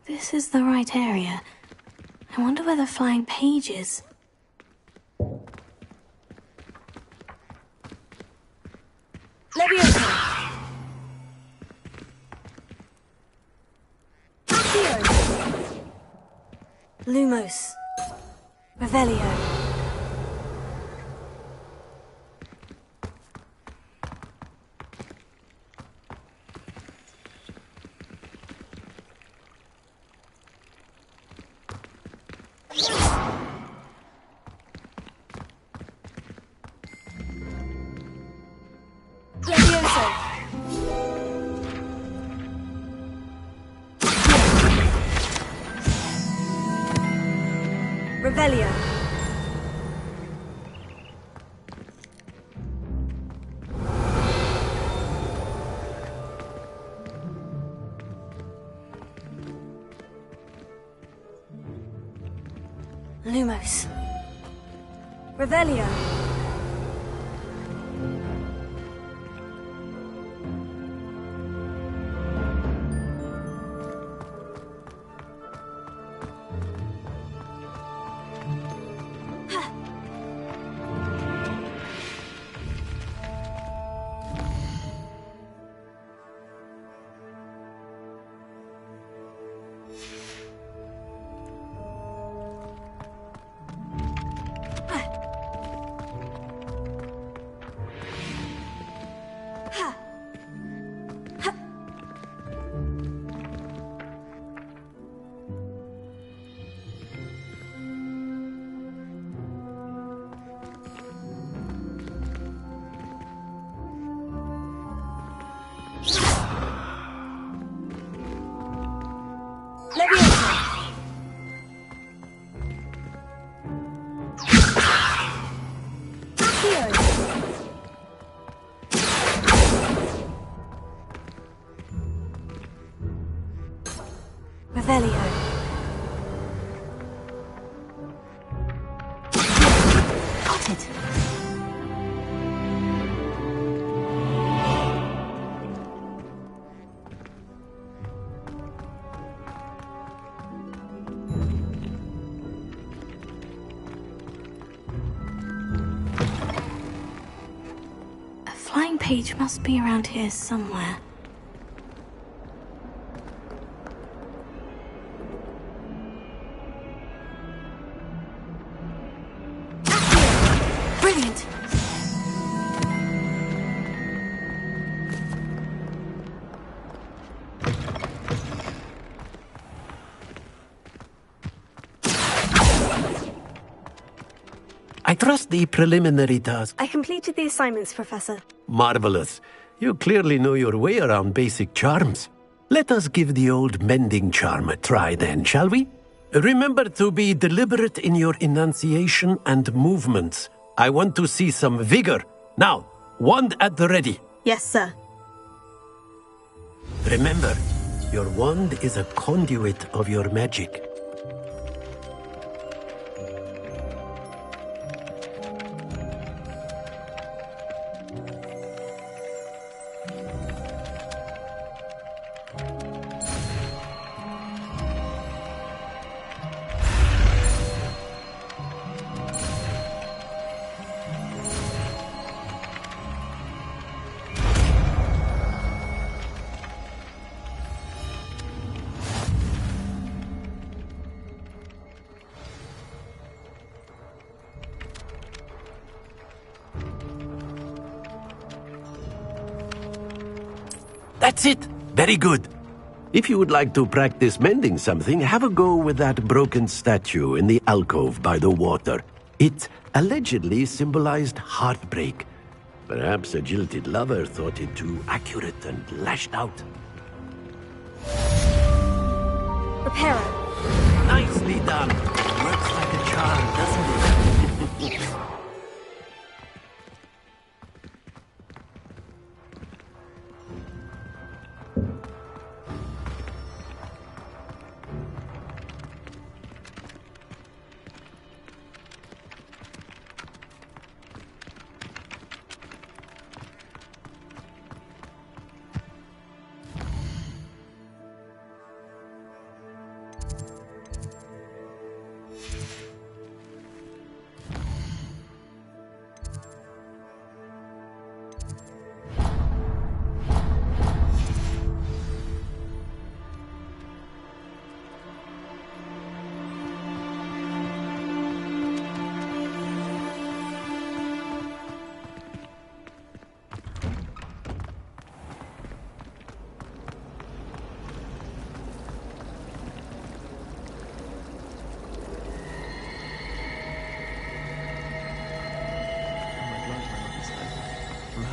This is the right area. I wonder where the flying page is. Leviosa! Lumos. Revelio. Leviosa! Revelio. Lumos. Revelio. Revelio. Got it. A flying page must be around here somewhere. Brilliant! I trust the preliminary task. I completed the assignments, Professor. Marvelous. You clearly know your way around basic charms. Let us give the old mending charm a try then, shall we? Remember to be deliberate in your enunciation and movements. I want to see some vigor. Now, wand at the ready. Yes, sir. Remember, your wand is a conduit of your magic. That's it. Very good. If you would like to practice mending something, have a go with that broken statue in the alcove by the water. It allegedly symbolized heartbreak. Perhaps a jilted lover thought it too accurate and lashed out. Reparo. Nicely done. Works like a charm, doesn't it?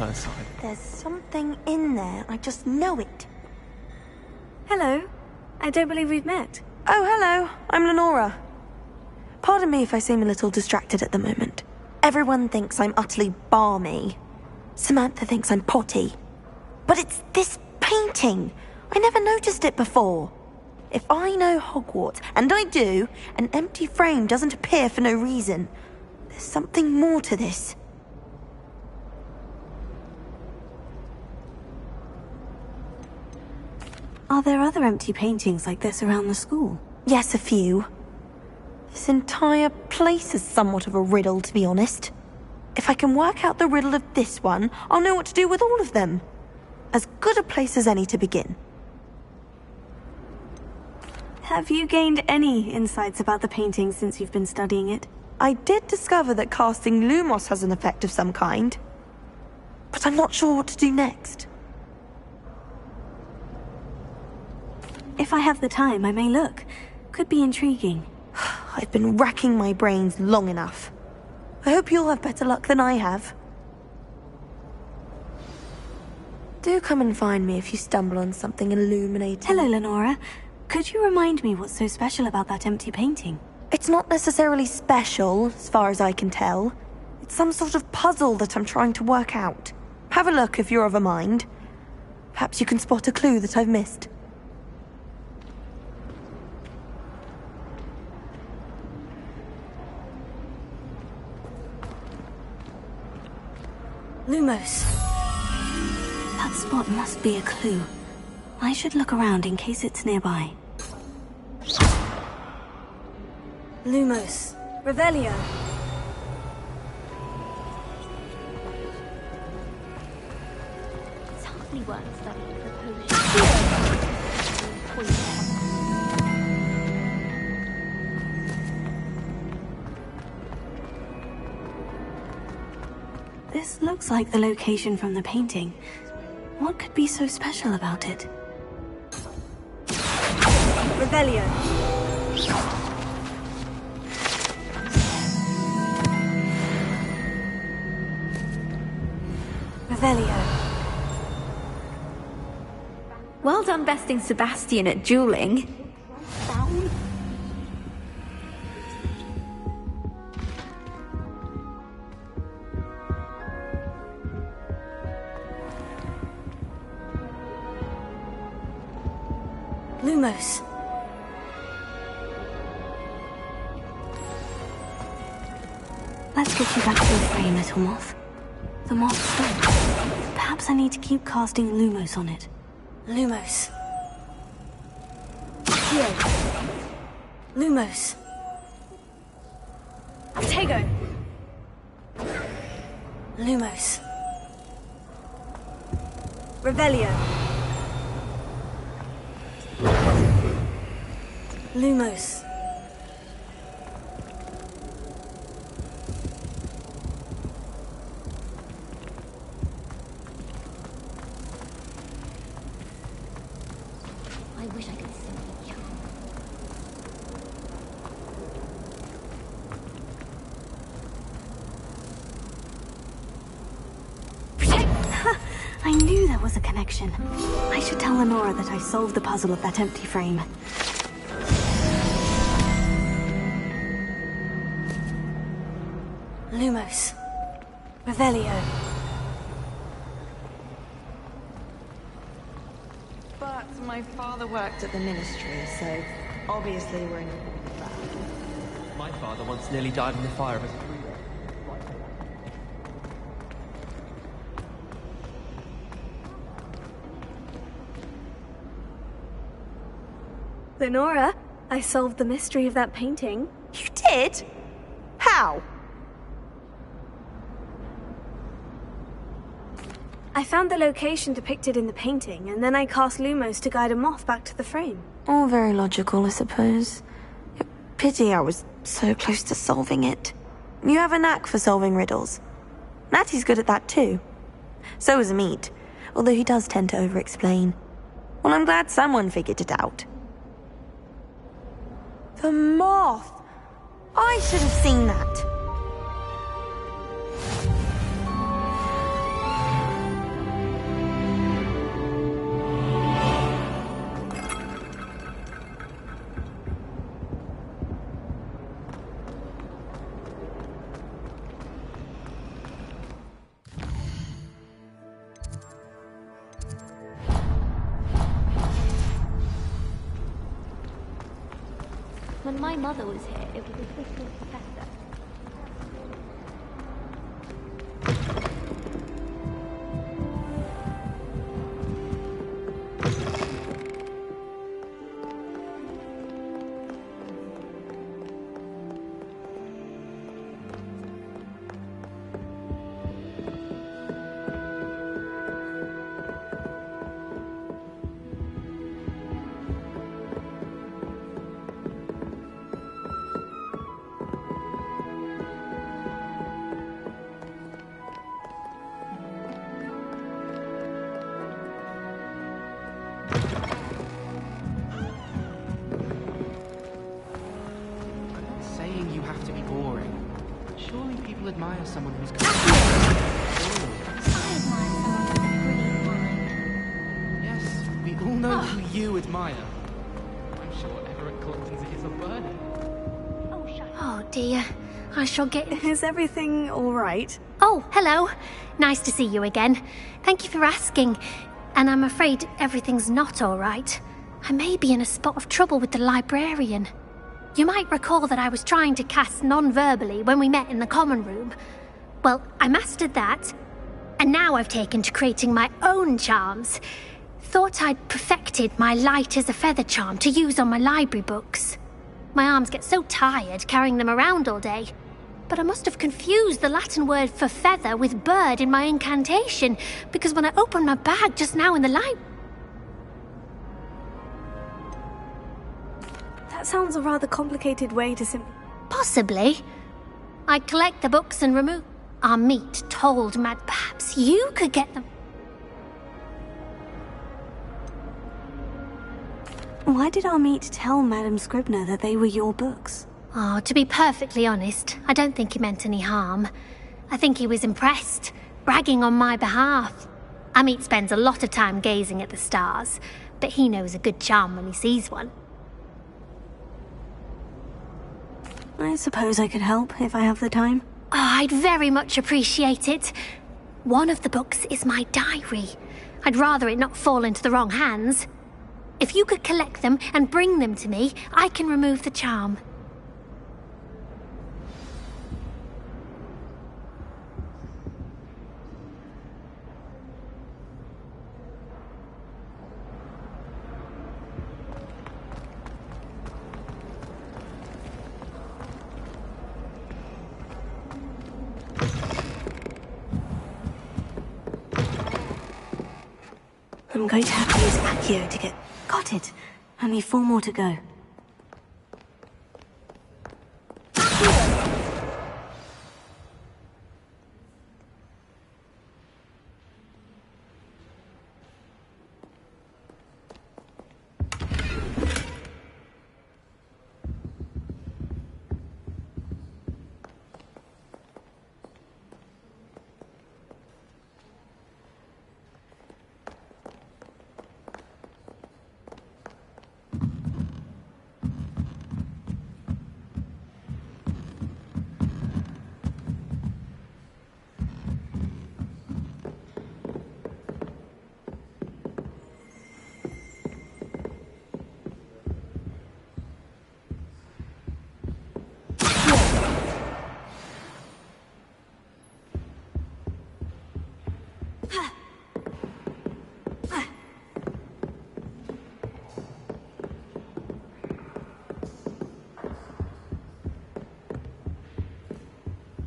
her side. There's something in there. I just know it. Hello. I don't believe we've met. Oh, hello. I'm Lenora. Pardon me if I seem a little distracted at the moment. Everyone thinks I'm utterly balmy. Samantha thinks I'm potty. But it's this painting. I never noticed it before. If I know Hogwarts, and I do, an empty frame doesn't appear for no reason. There's something more to this. Are there other empty paintings like this around the school? Yes, a few. This entire place is somewhat of a riddle, to be honest. If I can work out the riddle of this one, I'll know what to do with all of them. As good a place as any to begin. Have you gained any insights about the painting since you've been studying it? I did discover that casting Lumos has an effect of some kind. But I'm not sure what to do next. If I have the time, I may look. Could be intriguing. I've been racking my brains long enough. I hope you'll have better luck than I have. Do come and find me if you stumble on something illuminating. Hello, Lenora. Could you remind me what's so special about that empty painting? It's not necessarily special, as far as I can tell. It's some sort of puzzle that I'm trying to work out. Have a look if you're of a mind. Perhaps you can spot a clue that I've missed. Lumos. That spot must be a clue. I should look around in case it's nearby. Lumos. Revelio. It's hardly worth studying for potions. This looks like the location from the painting. What could be so special about it? Revelio. Revelio. Well done besting Sebastian at dueling. Lumos. Let's get you back to the frame, little moth. The moth's stuck. Perhaps I need to keep casting Lumos on it. Lumos. Here. Lumos. Tego. Lumos. Revelio. Lumos. I wish I could simply kill him. I knew there was a connection. I should tell Lenora that I solved the puzzle of that empty frame. Lumos. Revelio. But my father worked at the ministry, so obviously we're in a bad. My father once nearly died in the fire of a 3-year-old. Lenora, I solved the mystery of that painting. You did? How? I found the location depicted in the painting, and then I cast Lumos to guide a moth back to the frame. All very logical, I suppose. Pity I was so close to solving it. You have a knack for solving riddles. Natty's good at that too. So is Amit, although he does tend to over-explain. Well, I'm glad someone figured it out. The moth! I should have seen that. my mother was here, it was Assistant Professor. Admire someone who's Yes, we all know who you admire. I'm sure Everett Colton's ears are burning. Oh dear, I shall get... Is everything all right? Oh, hello. Nice to see you again. Thank you for asking. And I'm afraid everything's not all right. I may be in a spot of trouble with the librarian. You might recall that I was trying to cast non-verbally when we met in the common room. Well, I mastered that, and now I've taken to creating my own charms. Thought I'd perfected my light as a feather charm to use on my library books. My arms get so tired carrying them around all day. But I must have confused the Latin word for feather with bird in my incantation, because when I opened my bag just now in the light... That sounds a rather complicated way to Possibly. I'd collect the books and remove... Our meat told Mad. Perhaps you could get them. Why did our meat tell Madame Scribner that they were your books? Oh, to be perfectly honest, I don't think he meant any harm. I think he was impressed, bragging on my behalf. Amit spends a lot of time gazing at the stars, but he knows a good charm when he sees one. I suppose I could help if I have the time. Oh, I'd very much appreciate it. One of the books is my diary. I'd rather it not fall into the wrong hands. If you could collect them and bring them to me, I can remove the charm. I'm going to have to use Accio to get... Got it. Only 4 more to go.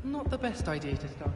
Not the best idea to start.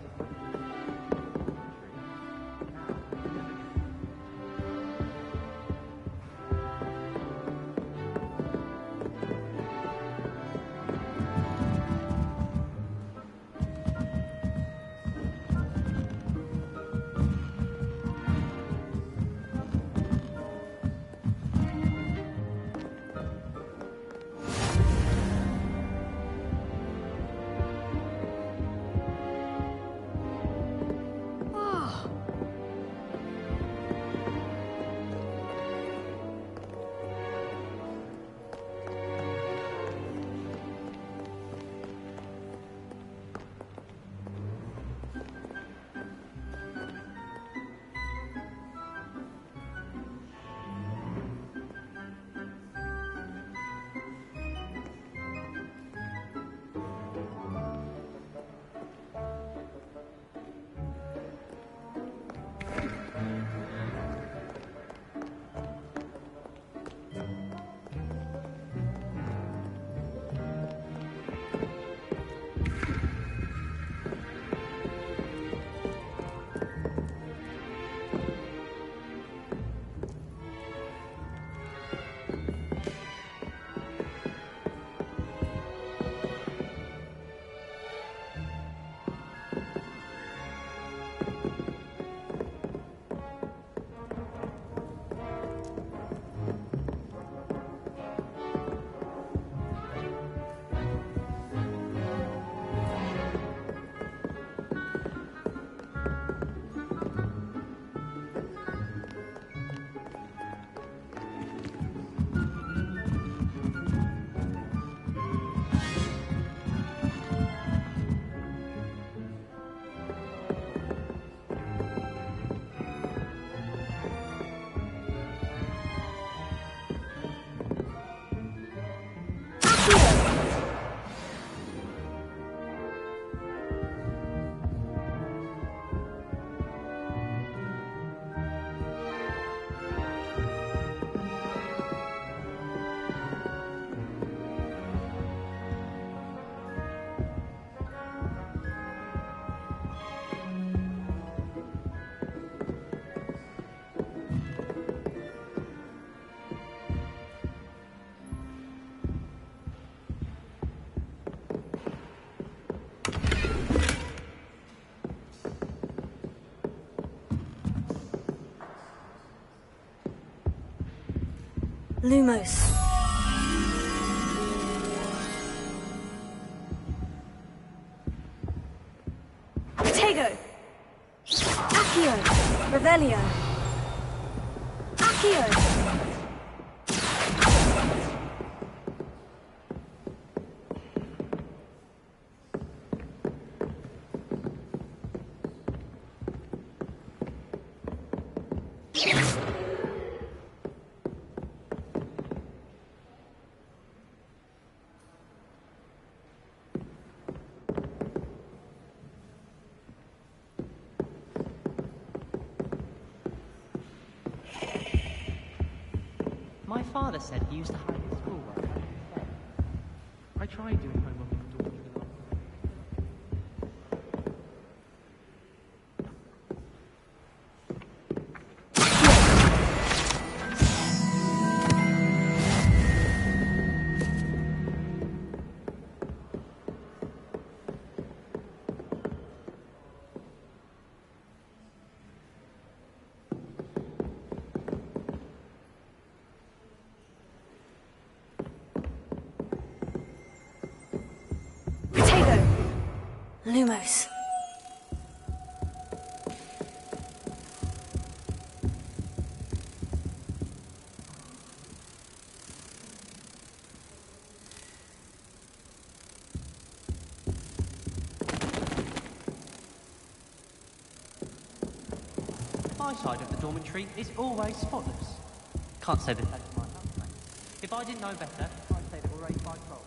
Lumos. Protego. Accio. Revelio. Accio. My father said he used to hide his schoolwork. I tried doing homework on the door to the Lumos. My side of the dormitory is always spotless. Can't say that that's my house. If I didn't know better, I'd say that we're raised by trolls.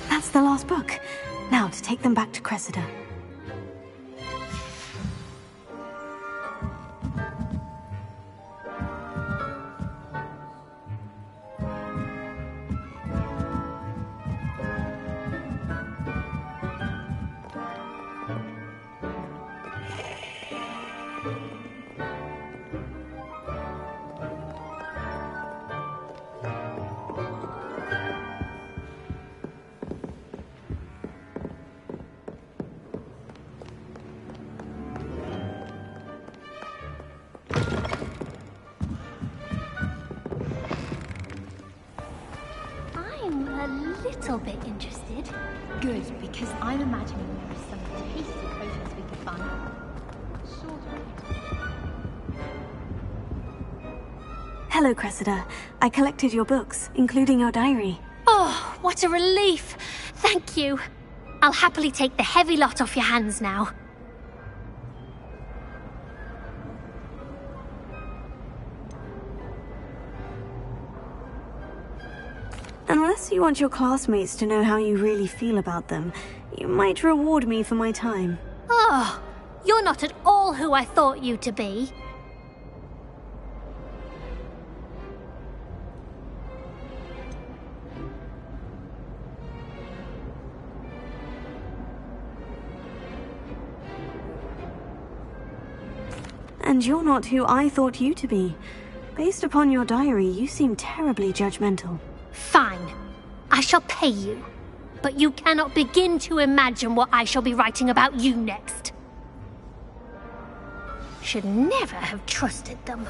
That's the last book. Now to take them back to Cressida. Little bit interested. Good, because I'm imagining there are some tasty potions we could find. Sort of. Hello, Cressida. I collected your books, including your diary. Oh, what a relief! Thank you. I'll happily take the heavy lot off your hands now. Unless you want your classmates to know how you really feel about them, you might reward me for my time. Oh, you're not at all who I thought you to be. And you're not who I thought you to be. Based upon your diary, you seem terribly judgmental. Fine. I shall pay you. But you cannot begin to imagine what I shall be writing about you next. Should never have trusted them.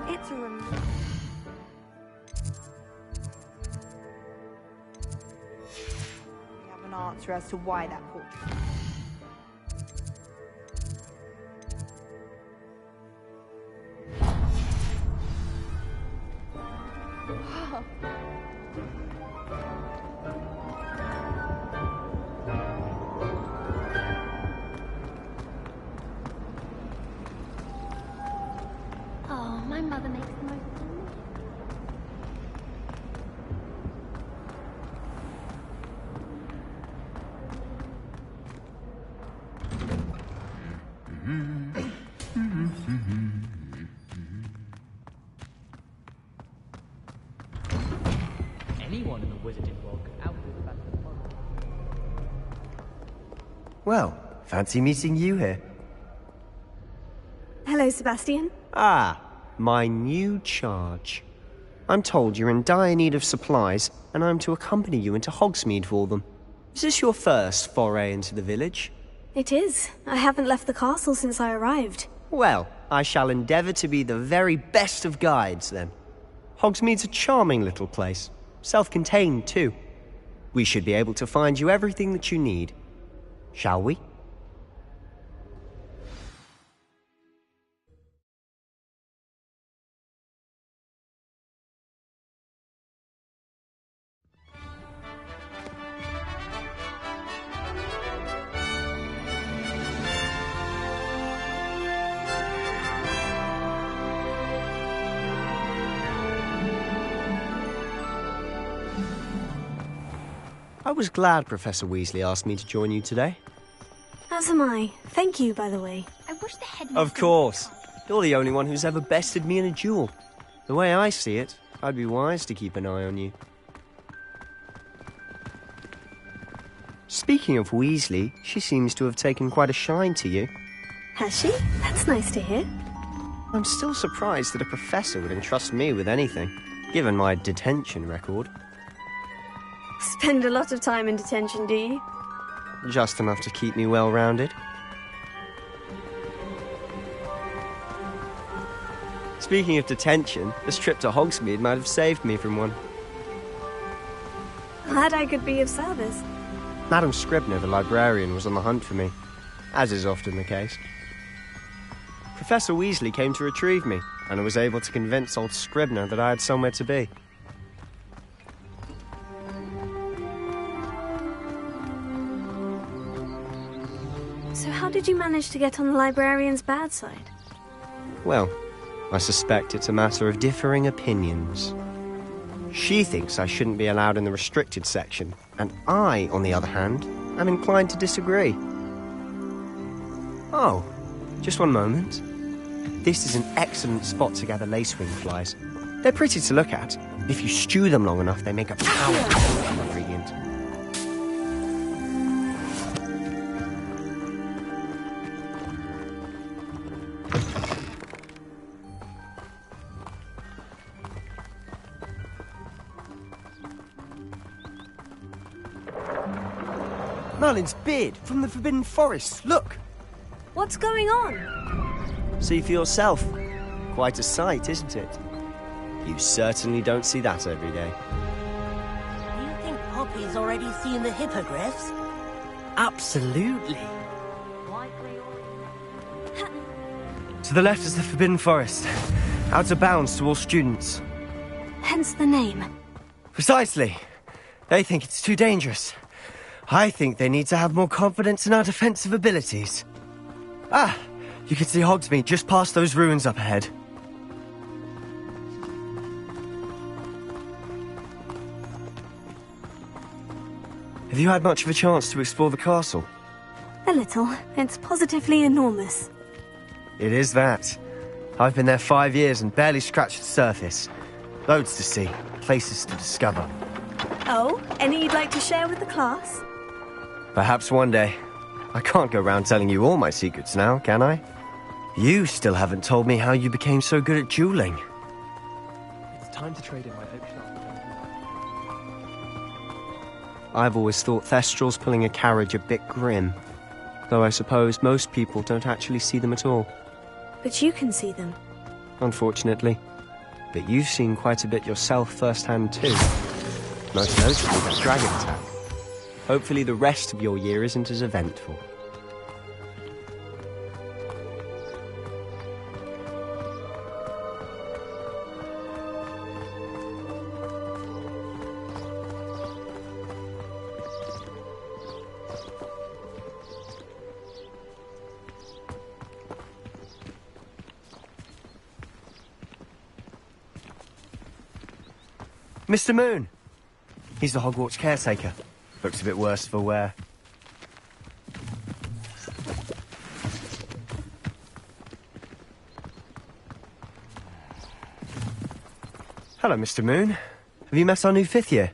It's a We have an answer as to why that portrait. Oh, my mother makes the most Anyone in the wizarding world could outdo the best of the world. Well, fancy meeting you here. Hello, Sebastian. Ah, my new charge. I'm told you're in dire need of supplies, and I'm to accompany you into Hogsmeade for them. Is this your first foray into the village? It is. I haven't left the castle since I arrived. Well, I shall endeavour to be the very best of guides, then. Hogsmeade's a charming little place. Self-contained, too. We should be able to find you everything that you need. Shall we? I was glad Professor Weasley asked me to join you today. As am I. Thank you, by the way. I wish the headmaster... Of course. You're the only one who's ever bested me in a duel. The way I see it, I'd be wise to keep an eye on you. Speaking of Weasley, she seems to have taken quite a shine to you. Has she? That's nice to hear. I'm still surprised that a professor would entrust me with anything, given my detention record. Spend a lot of time in detention, do you? Just enough to keep me well-rounded. Speaking of detention, this trip to Hogsmeade might have saved me from one. Glad I could be of service. Madam Scribner, the librarian, was on the hunt for me, as is often the case. Professor Weasley came to retrieve me, and I was able to convince old Scribner that I had somewhere to be. So how did you manage to get on the librarian's bad side? Well, I suspect it's a matter of differing opinions. She thinks I shouldn't be allowed in the restricted section, and I, on the other hand, am inclined to disagree. Oh, just one moment. This is an excellent spot to gather lacewing flies. They're pretty to look at. If you stew them long enough, they make a powerful ingredient. Merlin's beard from the Forbidden Forest. Look! What's going on? See for yourself. Quite a sight, isn't it? You certainly don't see that every day. Do you think Poppy's already seen the hippogriffs? Absolutely. To the left is the Forbidden Forest. Out of bounds to all students. Hence the name. Precisely. They think it's too dangerous. I think they need to have more confidence in our defensive abilities. Ah, you can see Hogsmeade just past those ruins up ahead. Have you had much of a chance to explore the castle? A little. It's positively enormous. It is that. I've been there 5 years and barely scratched the surface. Loads to see, places to discover. Oh, any you'd like to share with the class? Perhaps one day. I can't go round telling you all my secrets now, can I? You still haven't told me how you became so good at dueling. It's time to trade in my option. I've always thought Thestrals pulling a carriage a bit grim. Though I suppose most people don't actually see them at all. But you can see them. Unfortunately. But you've seen quite a bit yourself firsthand too. Most notably that dragon attack. Hopefully the rest of your year isn't as eventful. Mr. Moon! He's the Hogwarts caretaker. Looks a bit worse for wear. Hello, Mr. Moon. Have you met our new 5th year?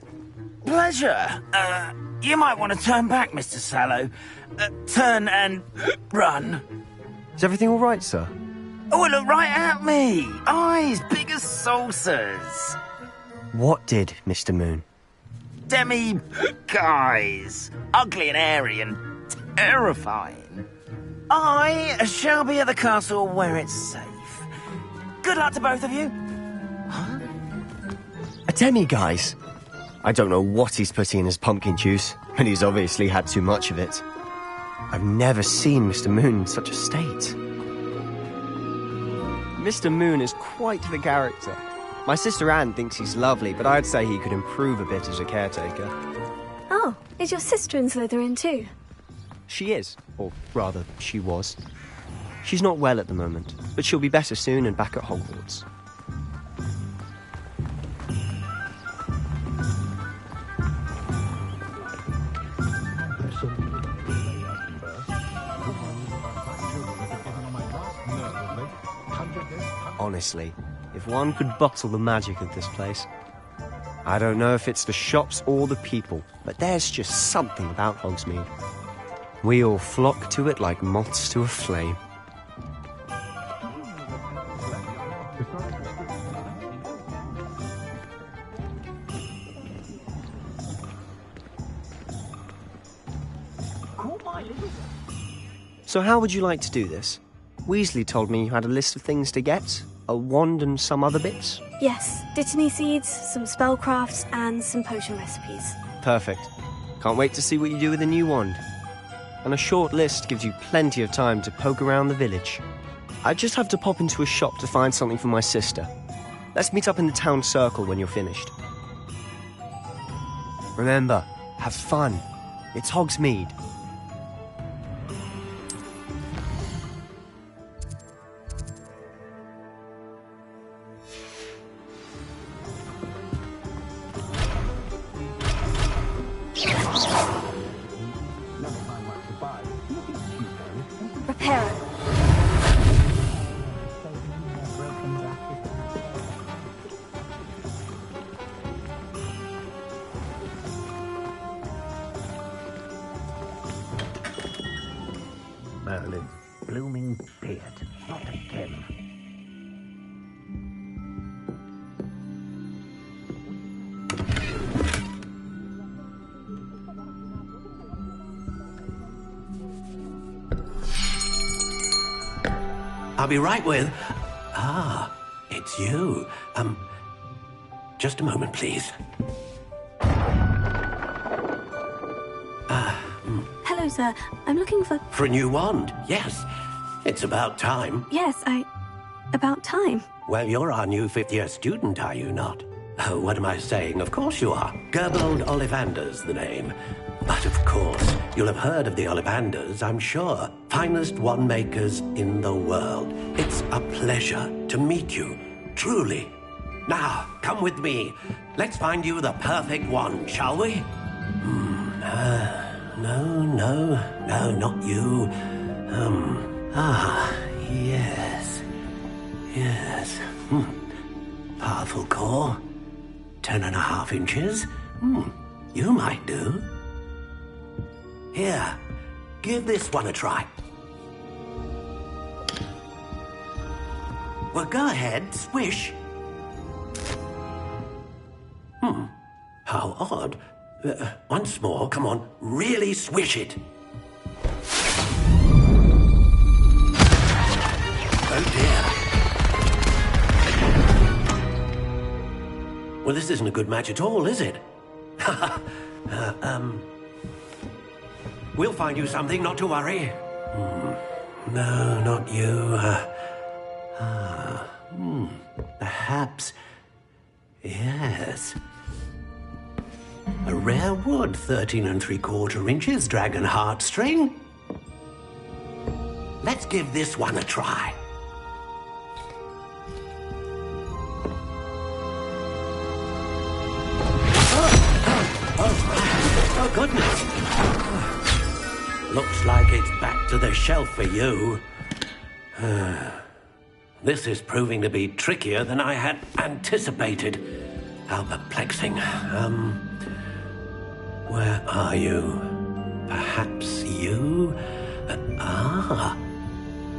Pleasure. You might want to turn back, Mr. Sallow. Turn and run. Is everything all right, sir? Oh, look right at me. Eyes big as saucers. What did, Mr. Moon? Demi-guys. Ugly and airy and terrifying. I shall be at the castle where it's safe. Good luck to both of you. A demi-guise? I don't know what he's putting in his pumpkin juice, but he's obviously had too much of it. I've never seen Mr. Moon in such a state. Mr. Moon is quite the character. My sister Anne thinks he's lovely, but I'd say he could improve a bit as a caretaker. Oh, is your sister in Slytherin too? She is, or rather, she was. She's not well at the moment, but she'll be better soon and back at Hogwarts. Honestly, if one could bottle the magic of this place. I don't know if it's the shops or the people, but there's just something about Hogsmeade. We all flock to it like moths to a flame. So how would you like to do this? Weasley told me you had a list of things to get. A wand and some other bits? Yes, Dittany seeds, some spellcrafts, and some potion recipes. Perfect. Can't wait to see what you do with the new wand. And a short list gives you plenty of time to poke around the village. I just have to pop into a shop to find something for my sister. Let's meet up in the town circle when you're finished. Remember, have fun. It's Hogsmeade. Merlin, blooming beard, not again. I'll be right with... Ah, it's you. Just a moment, please. Hello, sir. I'm looking for... For a new wand, yes. It's about time. Yes, about time. Well, you're our new 5th year student, are you not? Oh, what am I saying? Of course you are. Gerbold Ollivander's the name. But of course, you'll have heard of the Ollivanders, I'm sure. Finest wand makers in the world. It's a pleasure to meet you, truly. Now, come with me. Let's find you the perfect wand, shall we? No, not you. Yes. Powerful core. 10.5 inches. You might do. Here, give this one a try. Well, go ahead, swish. How odd. Once more, come on, really swish it. Oh dear. Well, this isn't a good match at all, is it? We'll find you something, not to worry. No, not you. Perhaps... Yes. A rare wood, 13 3/4 inches, dragon heartstring. Let's give this one a try. Oh, goodness. Looks like it's back to the shelf for you. This is proving to be trickier than I had anticipated. How perplexing. Where are you? Perhaps you?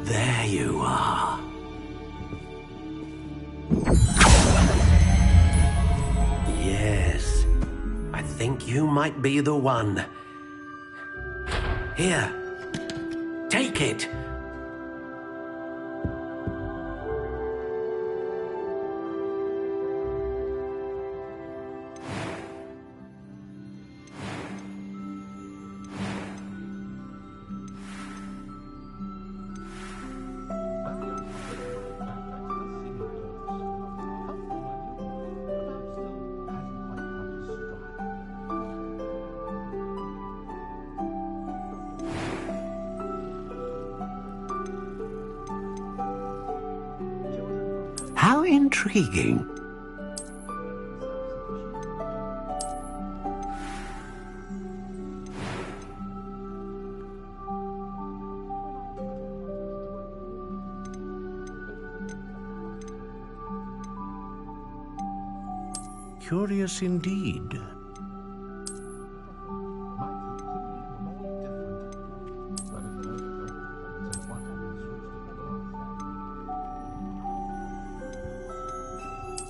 There you are. Yes, I think you might be the one. Here, take it. How intriguing. Curious indeed.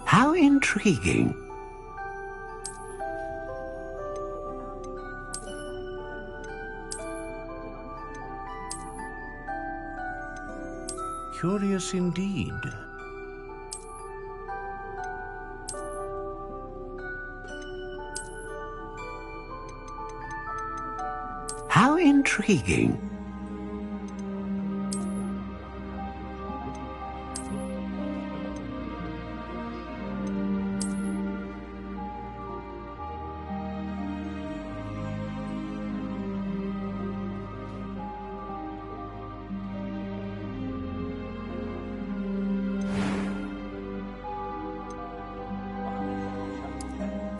How intriguing. Curious indeed. How intriguing.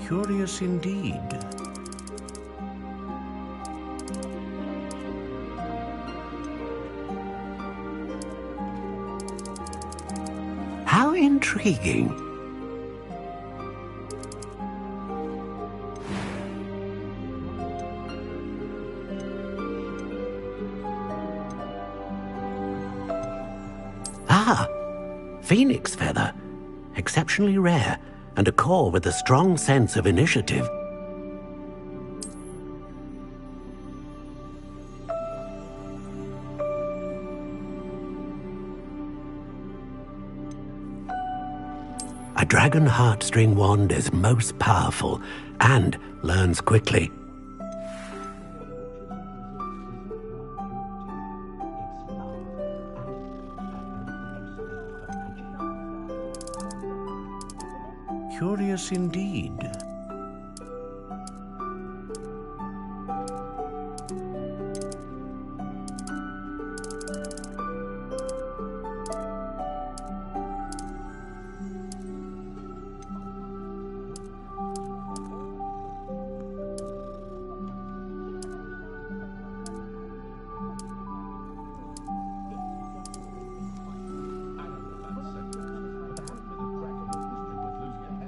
Curious indeed. How intriguing. Phoenix feather. Exceptionally rare, and a core with a strong sense of initiative. A dragon heartstring wand is most powerful and learns quickly. Curious indeed.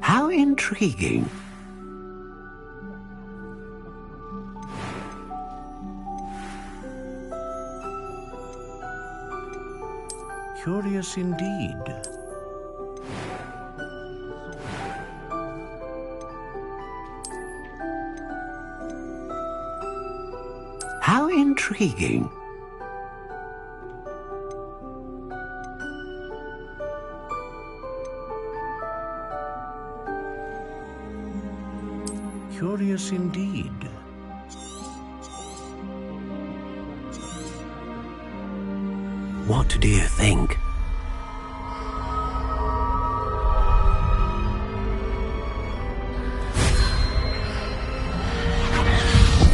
How intriguing. Curious indeed. How intriguing. Curious indeed. What do you think?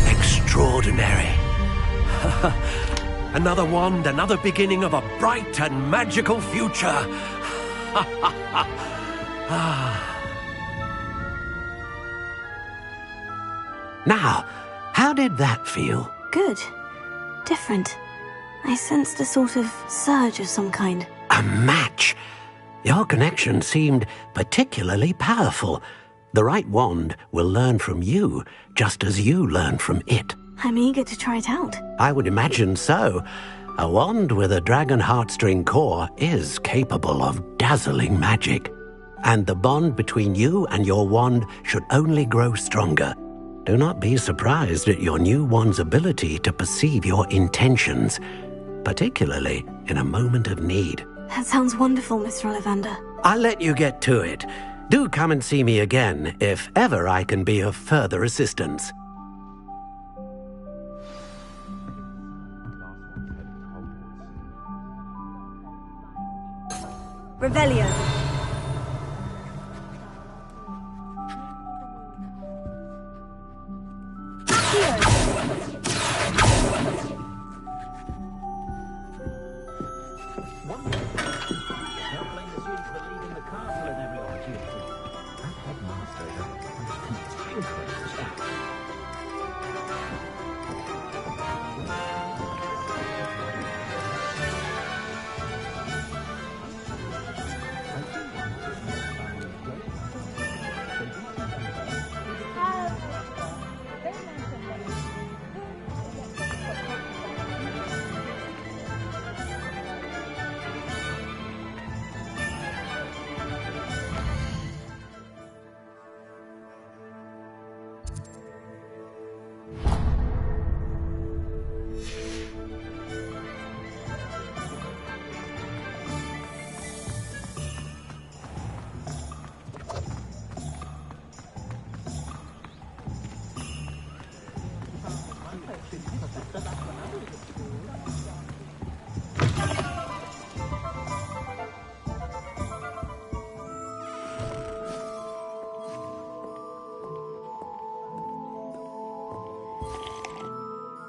Extraordinary. Another wand, another beginning of a bright and magical future. Now, how did that feel? Good. Different. I sensed a sort of surge of some kind. A match. Your connection seemed particularly powerful. The right wand will learn from you, just as you learn from it. I'm eager to try it out. I would imagine so. A wand with a dragon heartstring core is capable of dazzling magic. And the bond between you and your wand should only grow stronger. Do not be surprised at your new wand's ability to perceive your intentions, particularly in a moment of need. That sounds wonderful, Mr. Ollivander. I'll let you get to it. Do come and see me again if ever I can be of further assistance. Revelio.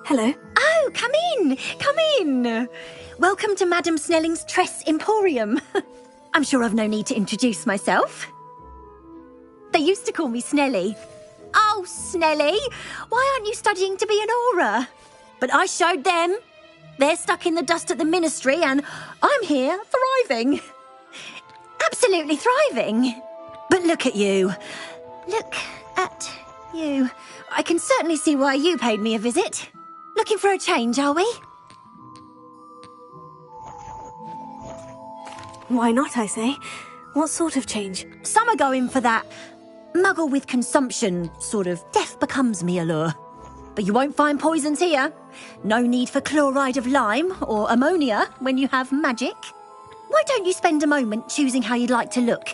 Hello. Oh, come in! Come in! Welcome to Madame Snelling's Tress Emporium. I'm sure I've no need to introduce myself. They used to call me Snelly. Oh, Snelly, why aren't you studying to be an aura? But I showed them. They're stuck in the dust at the ministry and I'm here thriving. Absolutely thriving. But look at you. Look at you. I can certainly see why you paid me a visit. Looking for a change, are we? Why not, I say? What sort of change? Some are going for that muggle with consumption, sort of death becomes me allure. But you won't find poisons here. No need for chloride of lime or ammonia when you have magic. Why don't you spend a moment choosing how you'd like to look?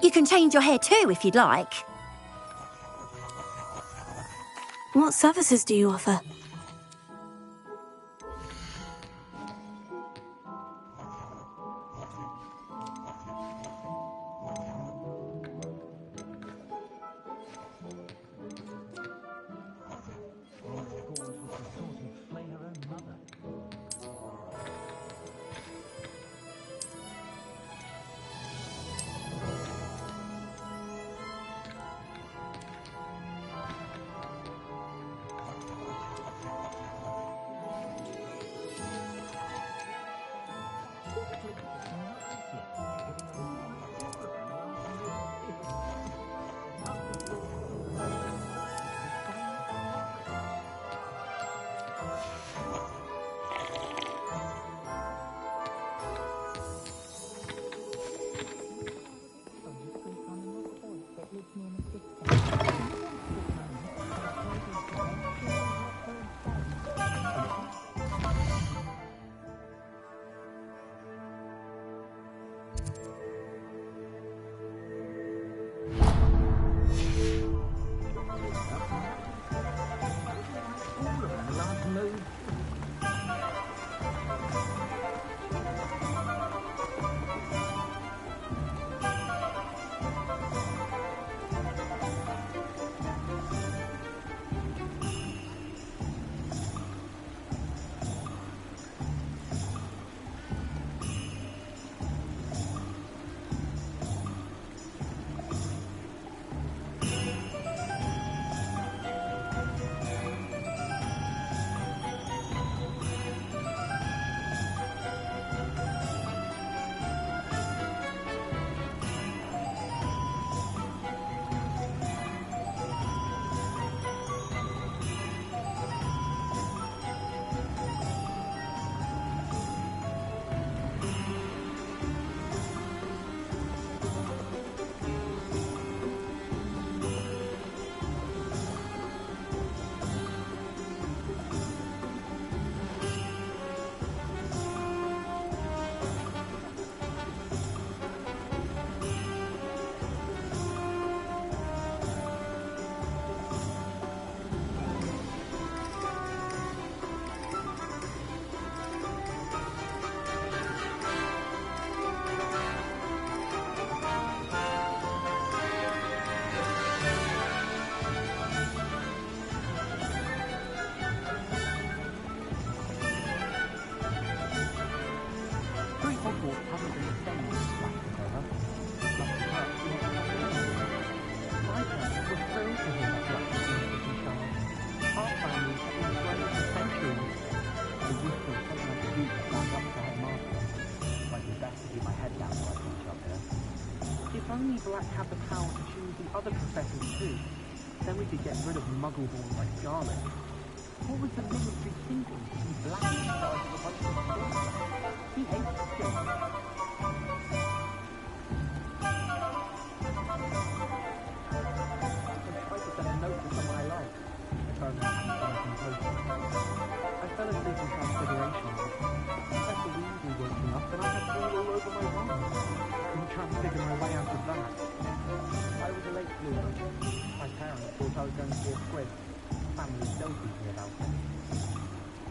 You can change your hair too if you'd like. What services do you offer? Black had the power to choose the other professors too, then we could get rid of muggle-born like Scarlet. What was the military thinking to be Black in charge of a bunch of students? He hates children. I fell asleep in Transfiguration. Professor Weasley woke me up and I had all over my arm. I'm trying to figure my way out of that. I was a late bloomer. My parents thought I was going to be a squib. Family still teach me about it.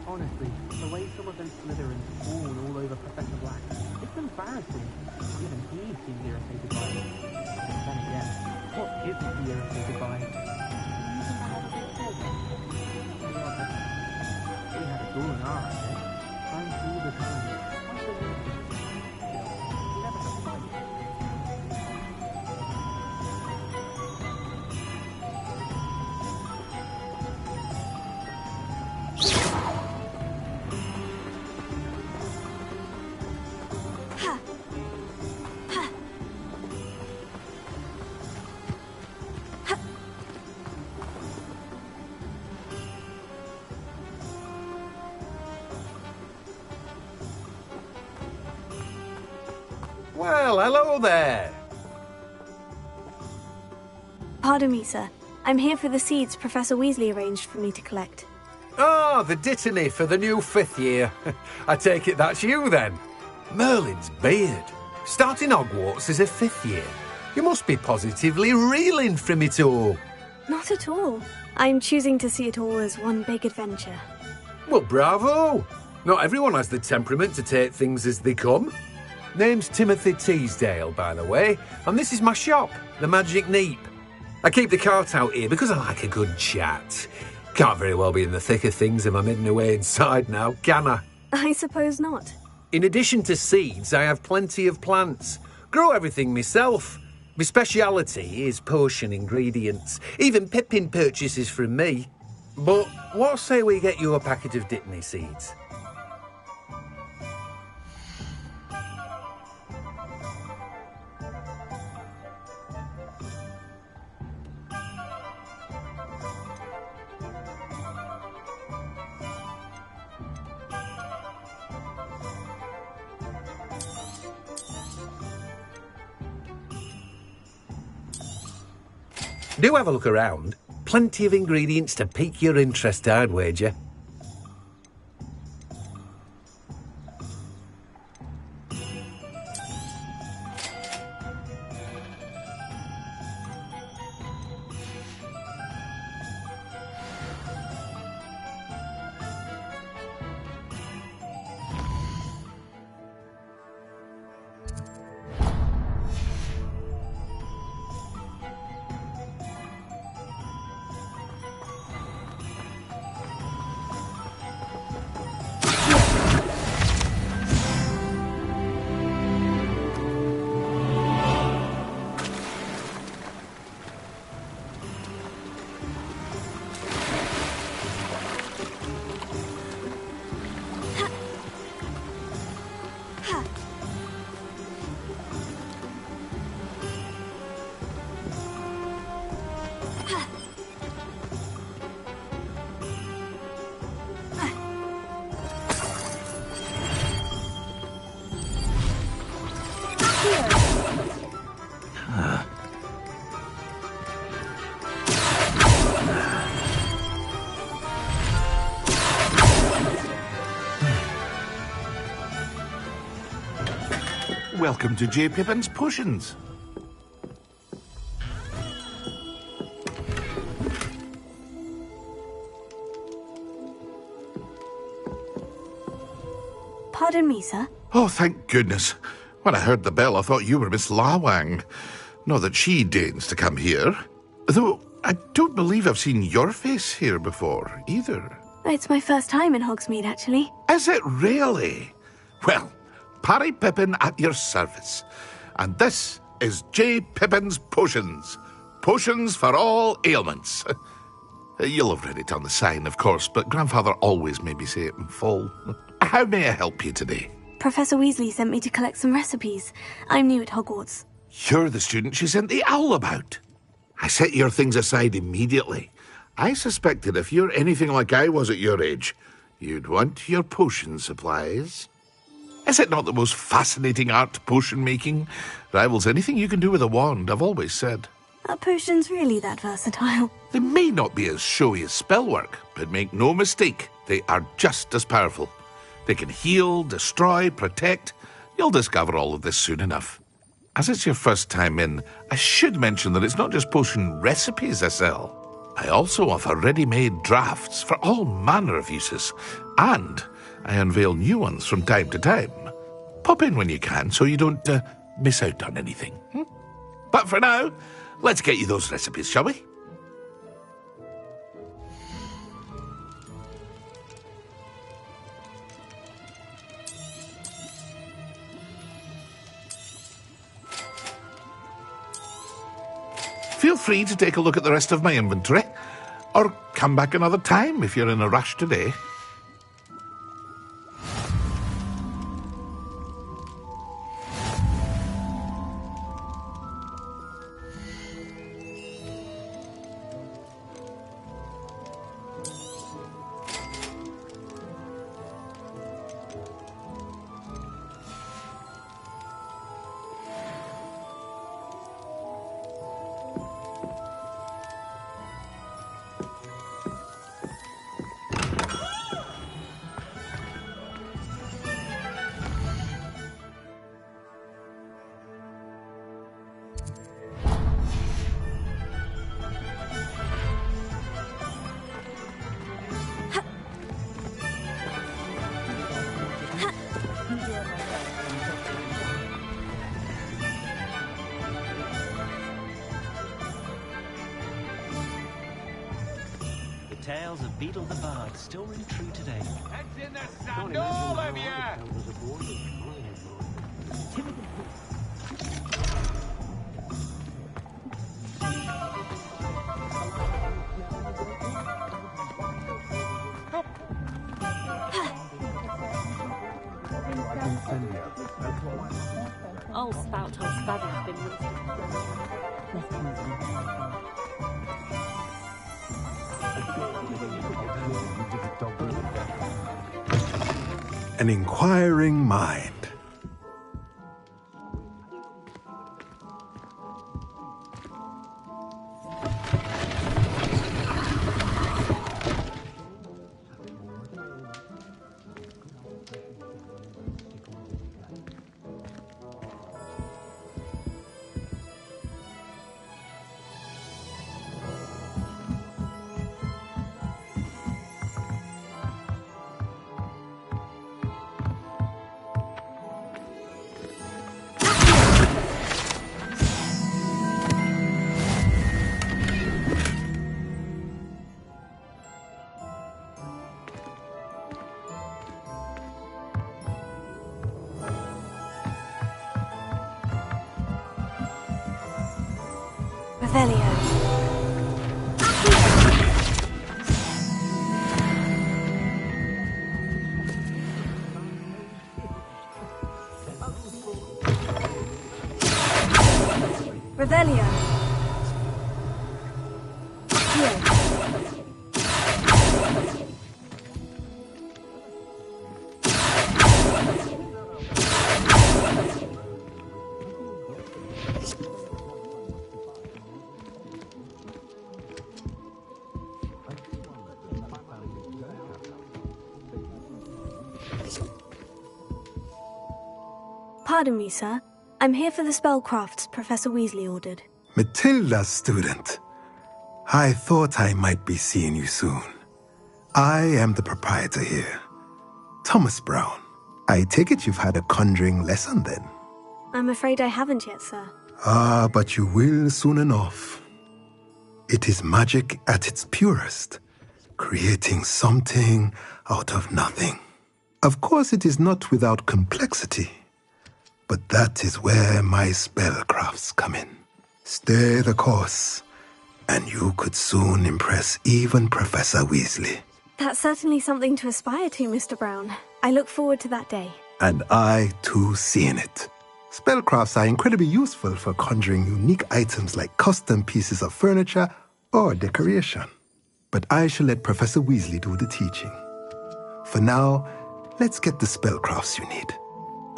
Honestly, the way some of those Slytherins fawn all over Professor Black, it's embarrassing. Even he seems irritated by it. Then again, what isn't he irritated by? We had a goal in our eye, and all the time. What's the reason? We never had fight. Well, hello there. Pardon me, sir. I'm here for the seeds Professor Weasley arranged for me to collect. Ah, the dittany for the new 5th year. I take it that's you then. Merlin's beard. Starting Hogwarts as a 5th year. You must be positively reeling from it all. Not at all. I'm choosing to see it all as one big adventure. Well, bravo. Not everyone has the temperament to take things as they come. Name's Timothy Teasdale, by the way, and this is my shop, the Magic Neep. I keep the cart out here because I like a good chat. Can't very well be in the thick of things if I'm hidden away inside now, can I? I suppose not. In addition to seeds, I have plenty of plants. Grow everything myself. My speciality is potion ingredients. Even Pippin purchases from me. But what say we get you a packet of Dittany seeds? Do have a look around. Plenty of ingredients to pique your interest, I'd wager. Welcome to J. Pippin's Potions. Pardon me, sir. Oh, thank goodness. When I heard the bell, I thought you were Miss Lawang. Not that she deigns to come here. Though, I don't believe I've seen your face here before, either. It's my first time in Hogsmeade, actually. Is it really? Well, Parry Pippin at your service. And this is J. Pippin's Potions. Potions for all ailments. You'll have read it on the sign, of course, but Grandfather always made me say it in full. How may I help you today? Professor Weasley sent me to collect some recipes. I'm new at Hogwarts. You're the student she sent the owl about. I set your things aside immediately. I suspected if you're anything like I was at your age, you'd want your potion supplies. Is it not the most fascinating art, potion making? Rivals anything you can do with a wand, I've always said. Are potions really that versatile? They may not be as showy as spellwork, but make no mistake, they are just as powerful. They can heal, destroy, protect. You'll discover all of this soon enough. As it's your first time in, I should mention that it's not just potion recipes I sell. I also offer ready-made drafts for all manner of uses, and I unveil new ones from time to time. Pop in when you can so you don't miss out on anything. But for now, let's get you those recipes, shall we? Feel free to take a look at the rest of my inventory, or come back another time if you're in a rush today. Tales of Beetle the Bard still ring true today. Heads in the sand, all of you! Old spout told Spuddy's been An inquiring mind. Revelio. Pardon me, sir. I'm here for the spellcrafts Professor Weasley ordered. Matilda's student. I thought I might be seeing you soon. I am the proprietor here, Thomas Brown. I take it you've had a conjuring lesson then? I'm afraid I haven't yet, sir. Ah, but you will soon enough. It is magic at its purest, creating something out of nothing. Of course, it is not without complexity. But that is where my spellcrafts come in. Stay the course, and you could soon impress even Professor Weasley. That's certainly something to aspire to, Mr. Brown. I look forward to that day. And I, too, seeing it. Spellcrafts are incredibly useful for conjuring unique items like custom pieces of furniture or decoration. But I shall let Professor Weasley do the teaching. For now, let's get the spellcrafts you need.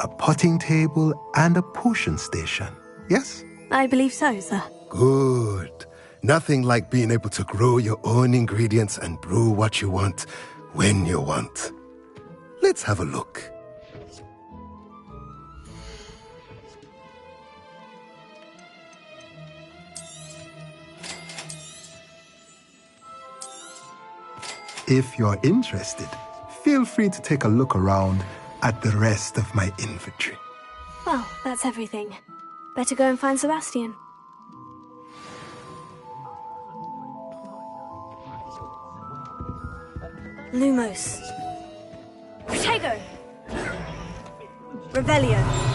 A potting table and a potion station, yes? I believe so, sir. Good. Nothing like being able to grow your own ingredients and brew what you want when you want. Let's have a look. If you're interested, feel free to take a look around at the rest of my inventory. Well, that's everything. Better go and find Sebastian. Lumos. Protego! Revelio.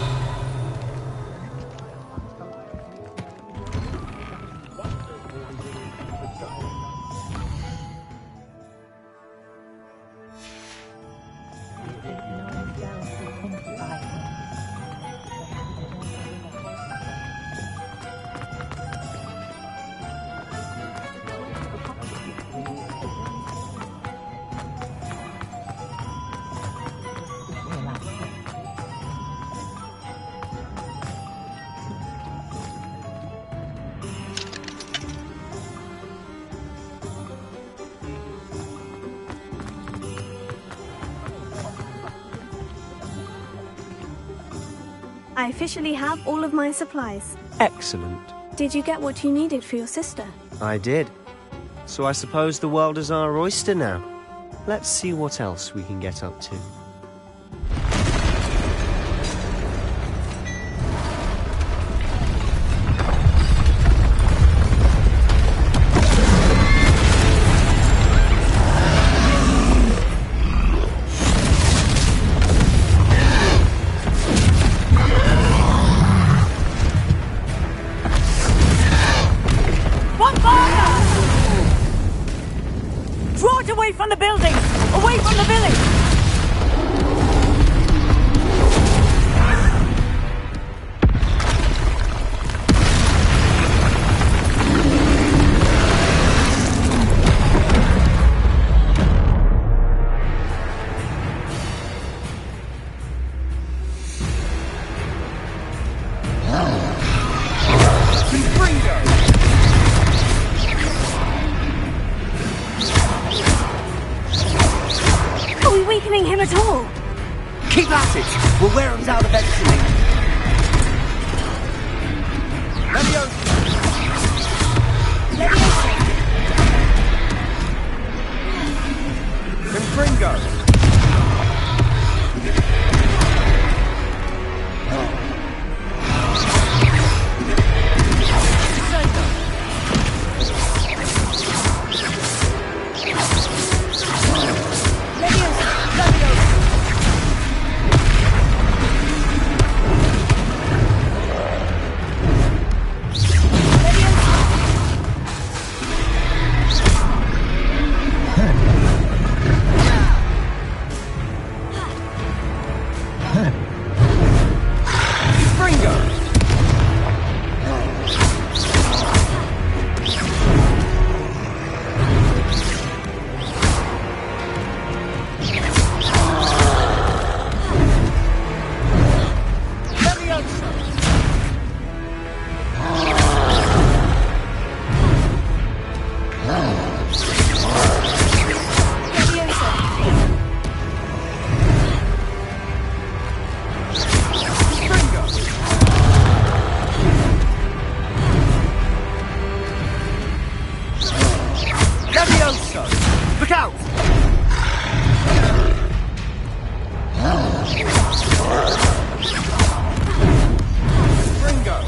I officially have all of my supplies. Excellent. Did you get what you needed for your sister? I did. So I suppose the world is our oyster now. Let's see what else we can get up to. Away from the building! Away from the village! Weakening him at all. Keep at it! We'll wear him down eventually. Confringo! Look out! Ringo!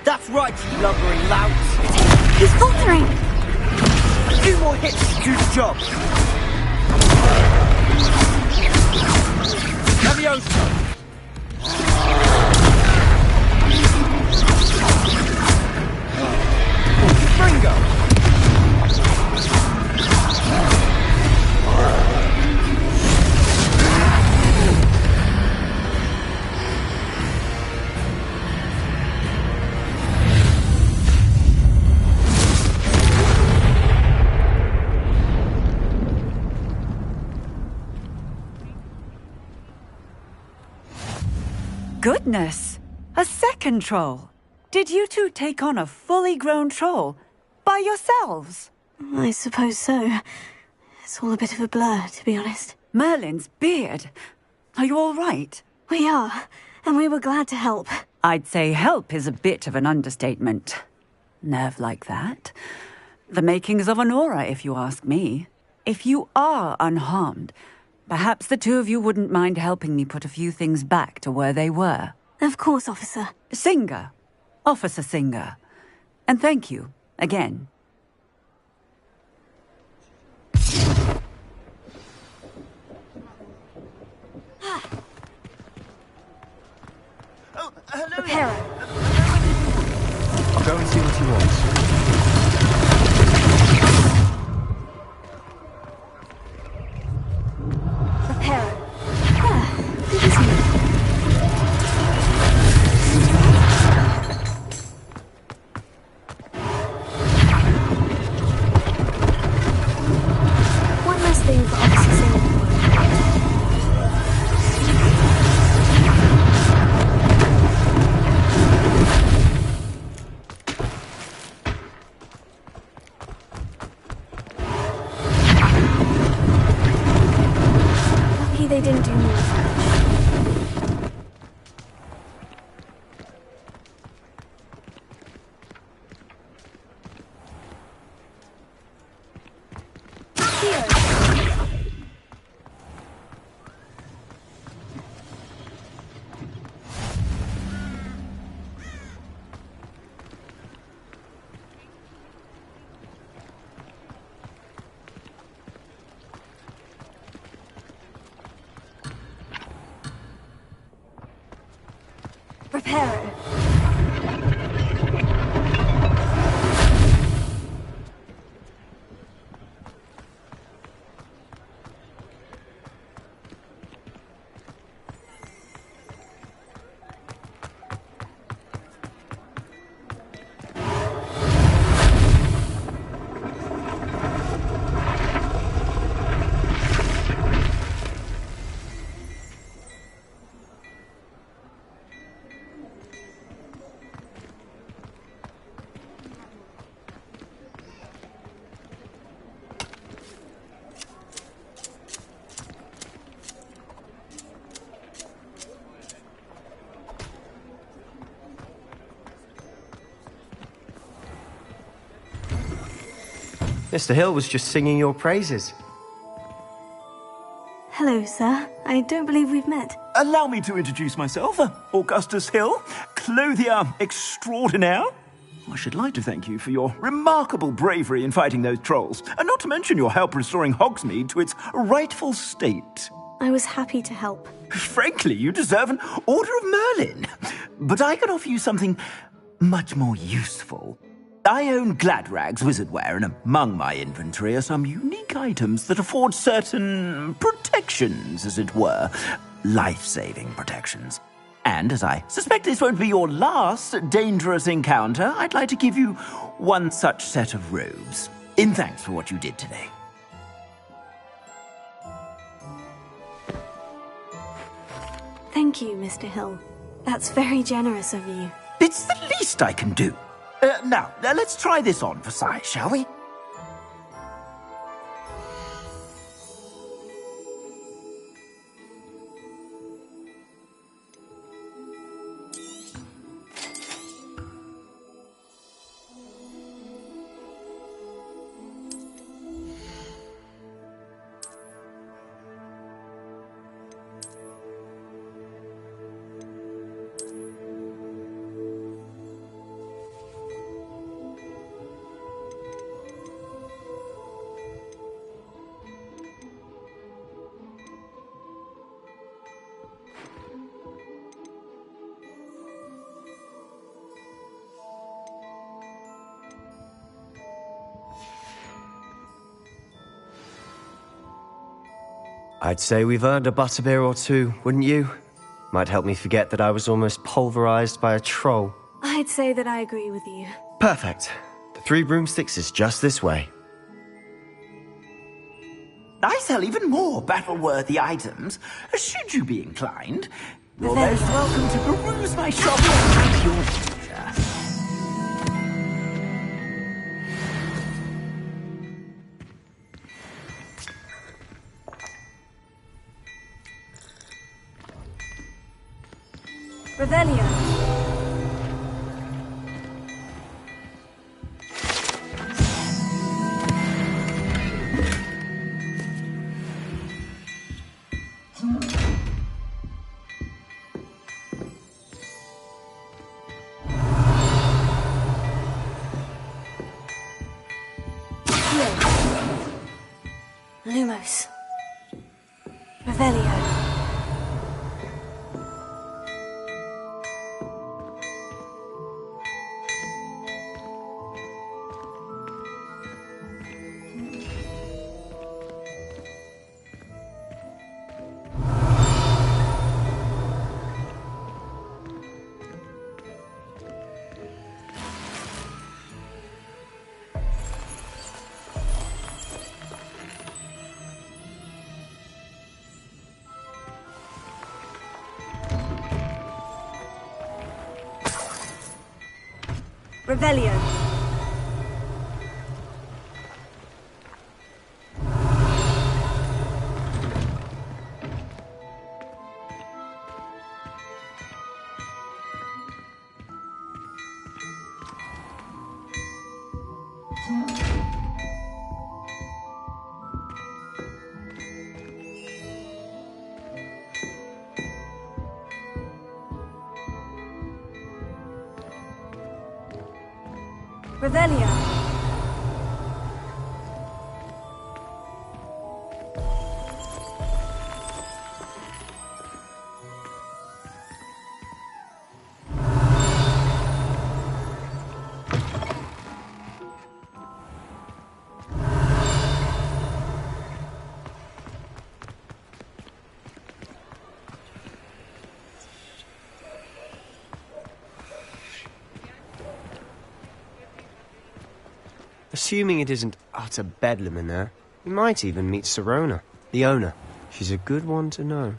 That's right, you lumbering louts! He's faltering! A few more hits to do the job. Levioso! Fringo! Goodness! A second troll! Did you two take on a fully grown troll? By yourselves? I suppose so. It's all a bit of a blur, to be honest. Merlin's beard. Are you all right? We are, and we were glad to help. I'd say help is a bit of an understatement. Nerve like that. The makings of an aura, if you ask me. If you are unharmed, perhaps the two of you wouldn't mind helping me put a few things back to where they were. Of course, officer. Singer. Officer Singer. And thank you, again. Oh, hello. Reparo. I'll go and see what he wants. Reparo. Good as new. One last thing for Officer Singer. Lucky they didn't do more damage. Reparo. Mr. Hill was just singing your praises. Hello, sir. I don't believe we've met. Allow me to introduce myself, Augustus Hill, clothier extraordinaire. I should like to thank you for your remarkable bravery in fighting those trolls, and not to mention your help restoring Hogsmeade to its rightful state. I was happy to help. Frankly, you deserve an Order of Merlin. But I can offer you something much more useful. I own Gladrag's wizardware, and among my inventory are some unique items that afford certain protections, as it were. Life-saving protections. And as I suspect this won't be your last dangerous encounter, I'd like to give you one such set of robes, in thanks for what you did today. Thank you, Mr. Hill. That's very generous of you. It's the least I can do. Now, let's try this on for size, shall we? I'd say we've earned a butterbeer or two, wouldn't you? Might help me forget that I was almost pulverized by a troll. I'd say that I agree with you. Perfect. The Three Broomsticks is just this way. I sell even more battle-worthy items, should you be inclined. You're most welcome to peruse my shop at your leisure. Revelio. Lumos. Revelio. Revelio. Revelio. Assuming it isn't utter bedlam in there, we might even meet Sirona, the owner. She's a good one to know.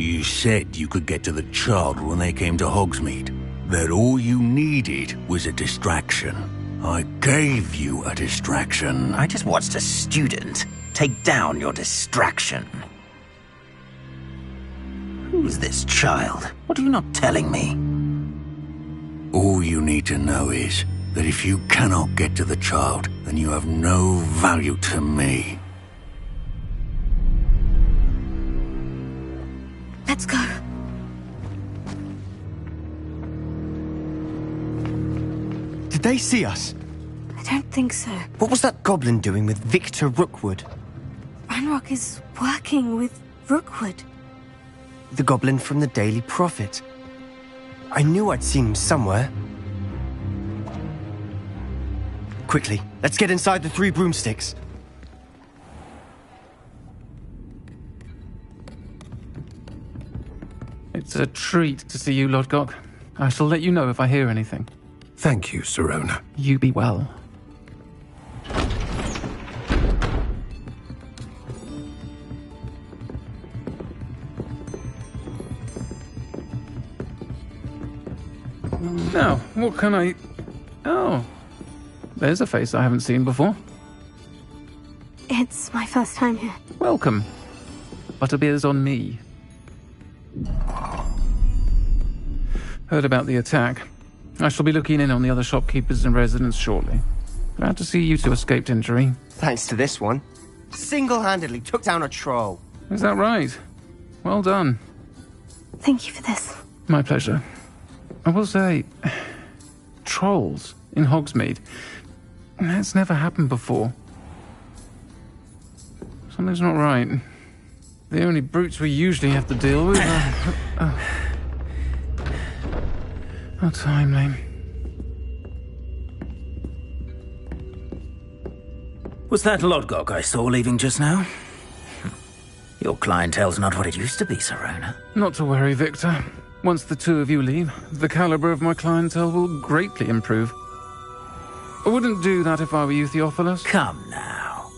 You said you could get to the child when they came to Hogsmeade. That all you needed was a distraction. I gave you a distraction. I just watched a student take down your distraction. Who's this child? What are you not telling me? All you need to know is that if you cannot get to the child, then you have no value to me. Let's go. Did they see us? I don't think so. What was that goblin doing with Victor Rookwood? Ranrock is working with Rookwood. The goblin from the Daily Prophet. I knew I'd seen him somewhere. Quickly, let's get inside the Three Broomsticks. It's a treat to see you, Lodgok. I shall let you know if I hear anything. Thank you, Sirona. You be well. Now, what can I... Oh, there's a face I haven't seen before. It's my first time here. Welcome. Butterbeer's on me. Heard about the attack. I shall be looking in on the other shopkeepers and residents shortly. Glad to see you two escaped injury. Thanks to this one. Single-handedly took down a troll. Is that right? Well done. Thank you for this. My pleasure. I will say, trolls in Hogsmeade. That's never happened before. Something's not right. The only brutes we usually have to deal with are... How timely. Was that Lodgok I saw leaving just now? Your clientele's not what it used to be, Serona. Not to worry, Victor. Once the two of you leave, the caliber of my clientele will greatly improve. I wouldn't do that if I were you, Theophilus. Come now.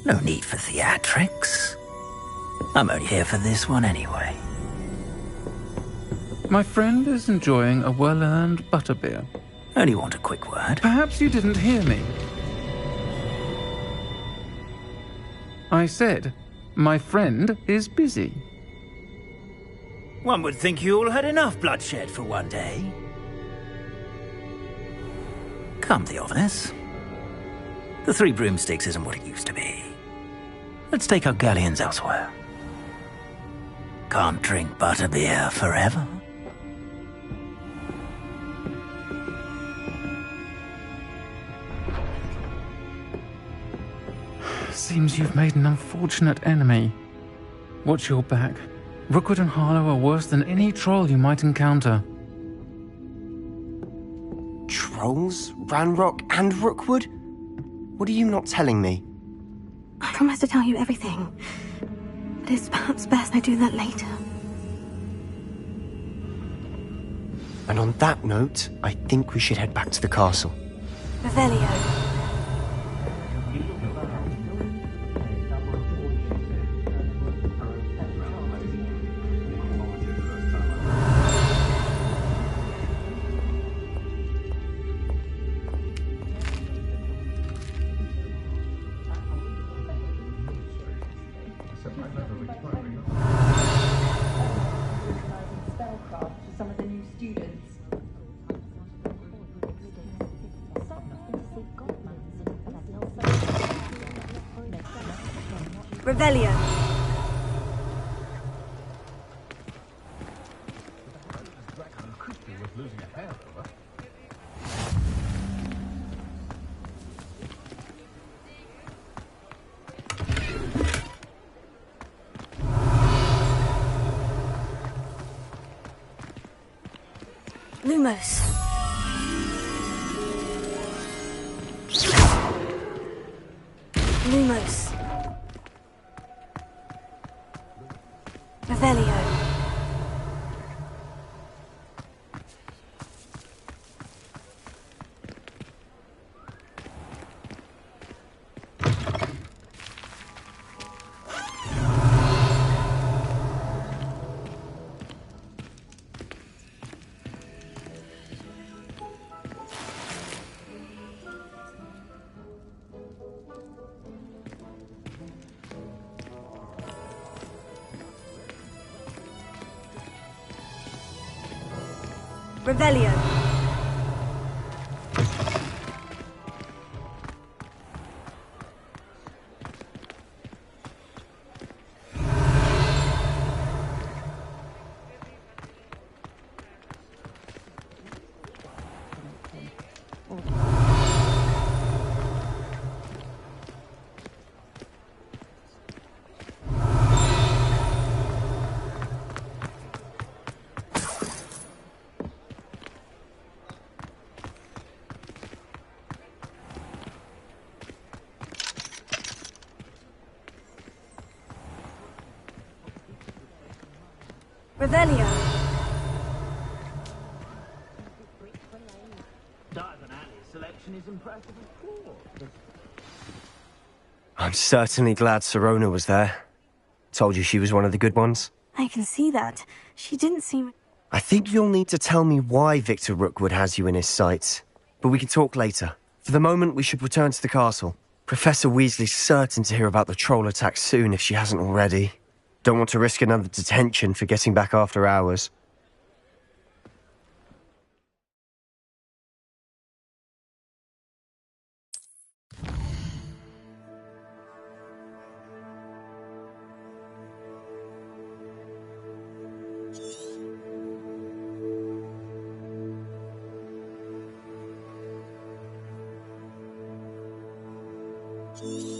No need for theatrics. I'm only here for this one anyway. My friend is enjoying a well-earned butterbeer. Only want a quick word. Perhaps you didn't hear me. I said, my friend is busy. One would think you all had enough bloodshed for one day. Come, Theophilus. The Three Broomsticks isn't what it used to be. Let's take our galleons elsewhere. Can't drink butterbeer forever. Seems you've made an unfortunate enemy. Watch your back. Rookwood and Harlow are worse than any troll you might encounter. Trolls? Ranrock and Rookwood? What are you not telling me? I promise to tell you everything. But it's perhaps best I do that later. And on that note, I think we should head back to the castle. Revelio. Revelio. Lumos. Lumos. Revelio. Revelio. Revelio. Selection is impressive, of course. I'm certainly glad Serona was there. Told you she was one of the good ones. I can see that. She didn't seem... I think you'll need to tell me why Victor Rookwood has you in his sights. But we can talk later. For the moment, we should return to the castle. Professor Weasley's certain to hear about the troll attack soon if she hasn't already. Don't want to risk another detention for getting back after hours. you.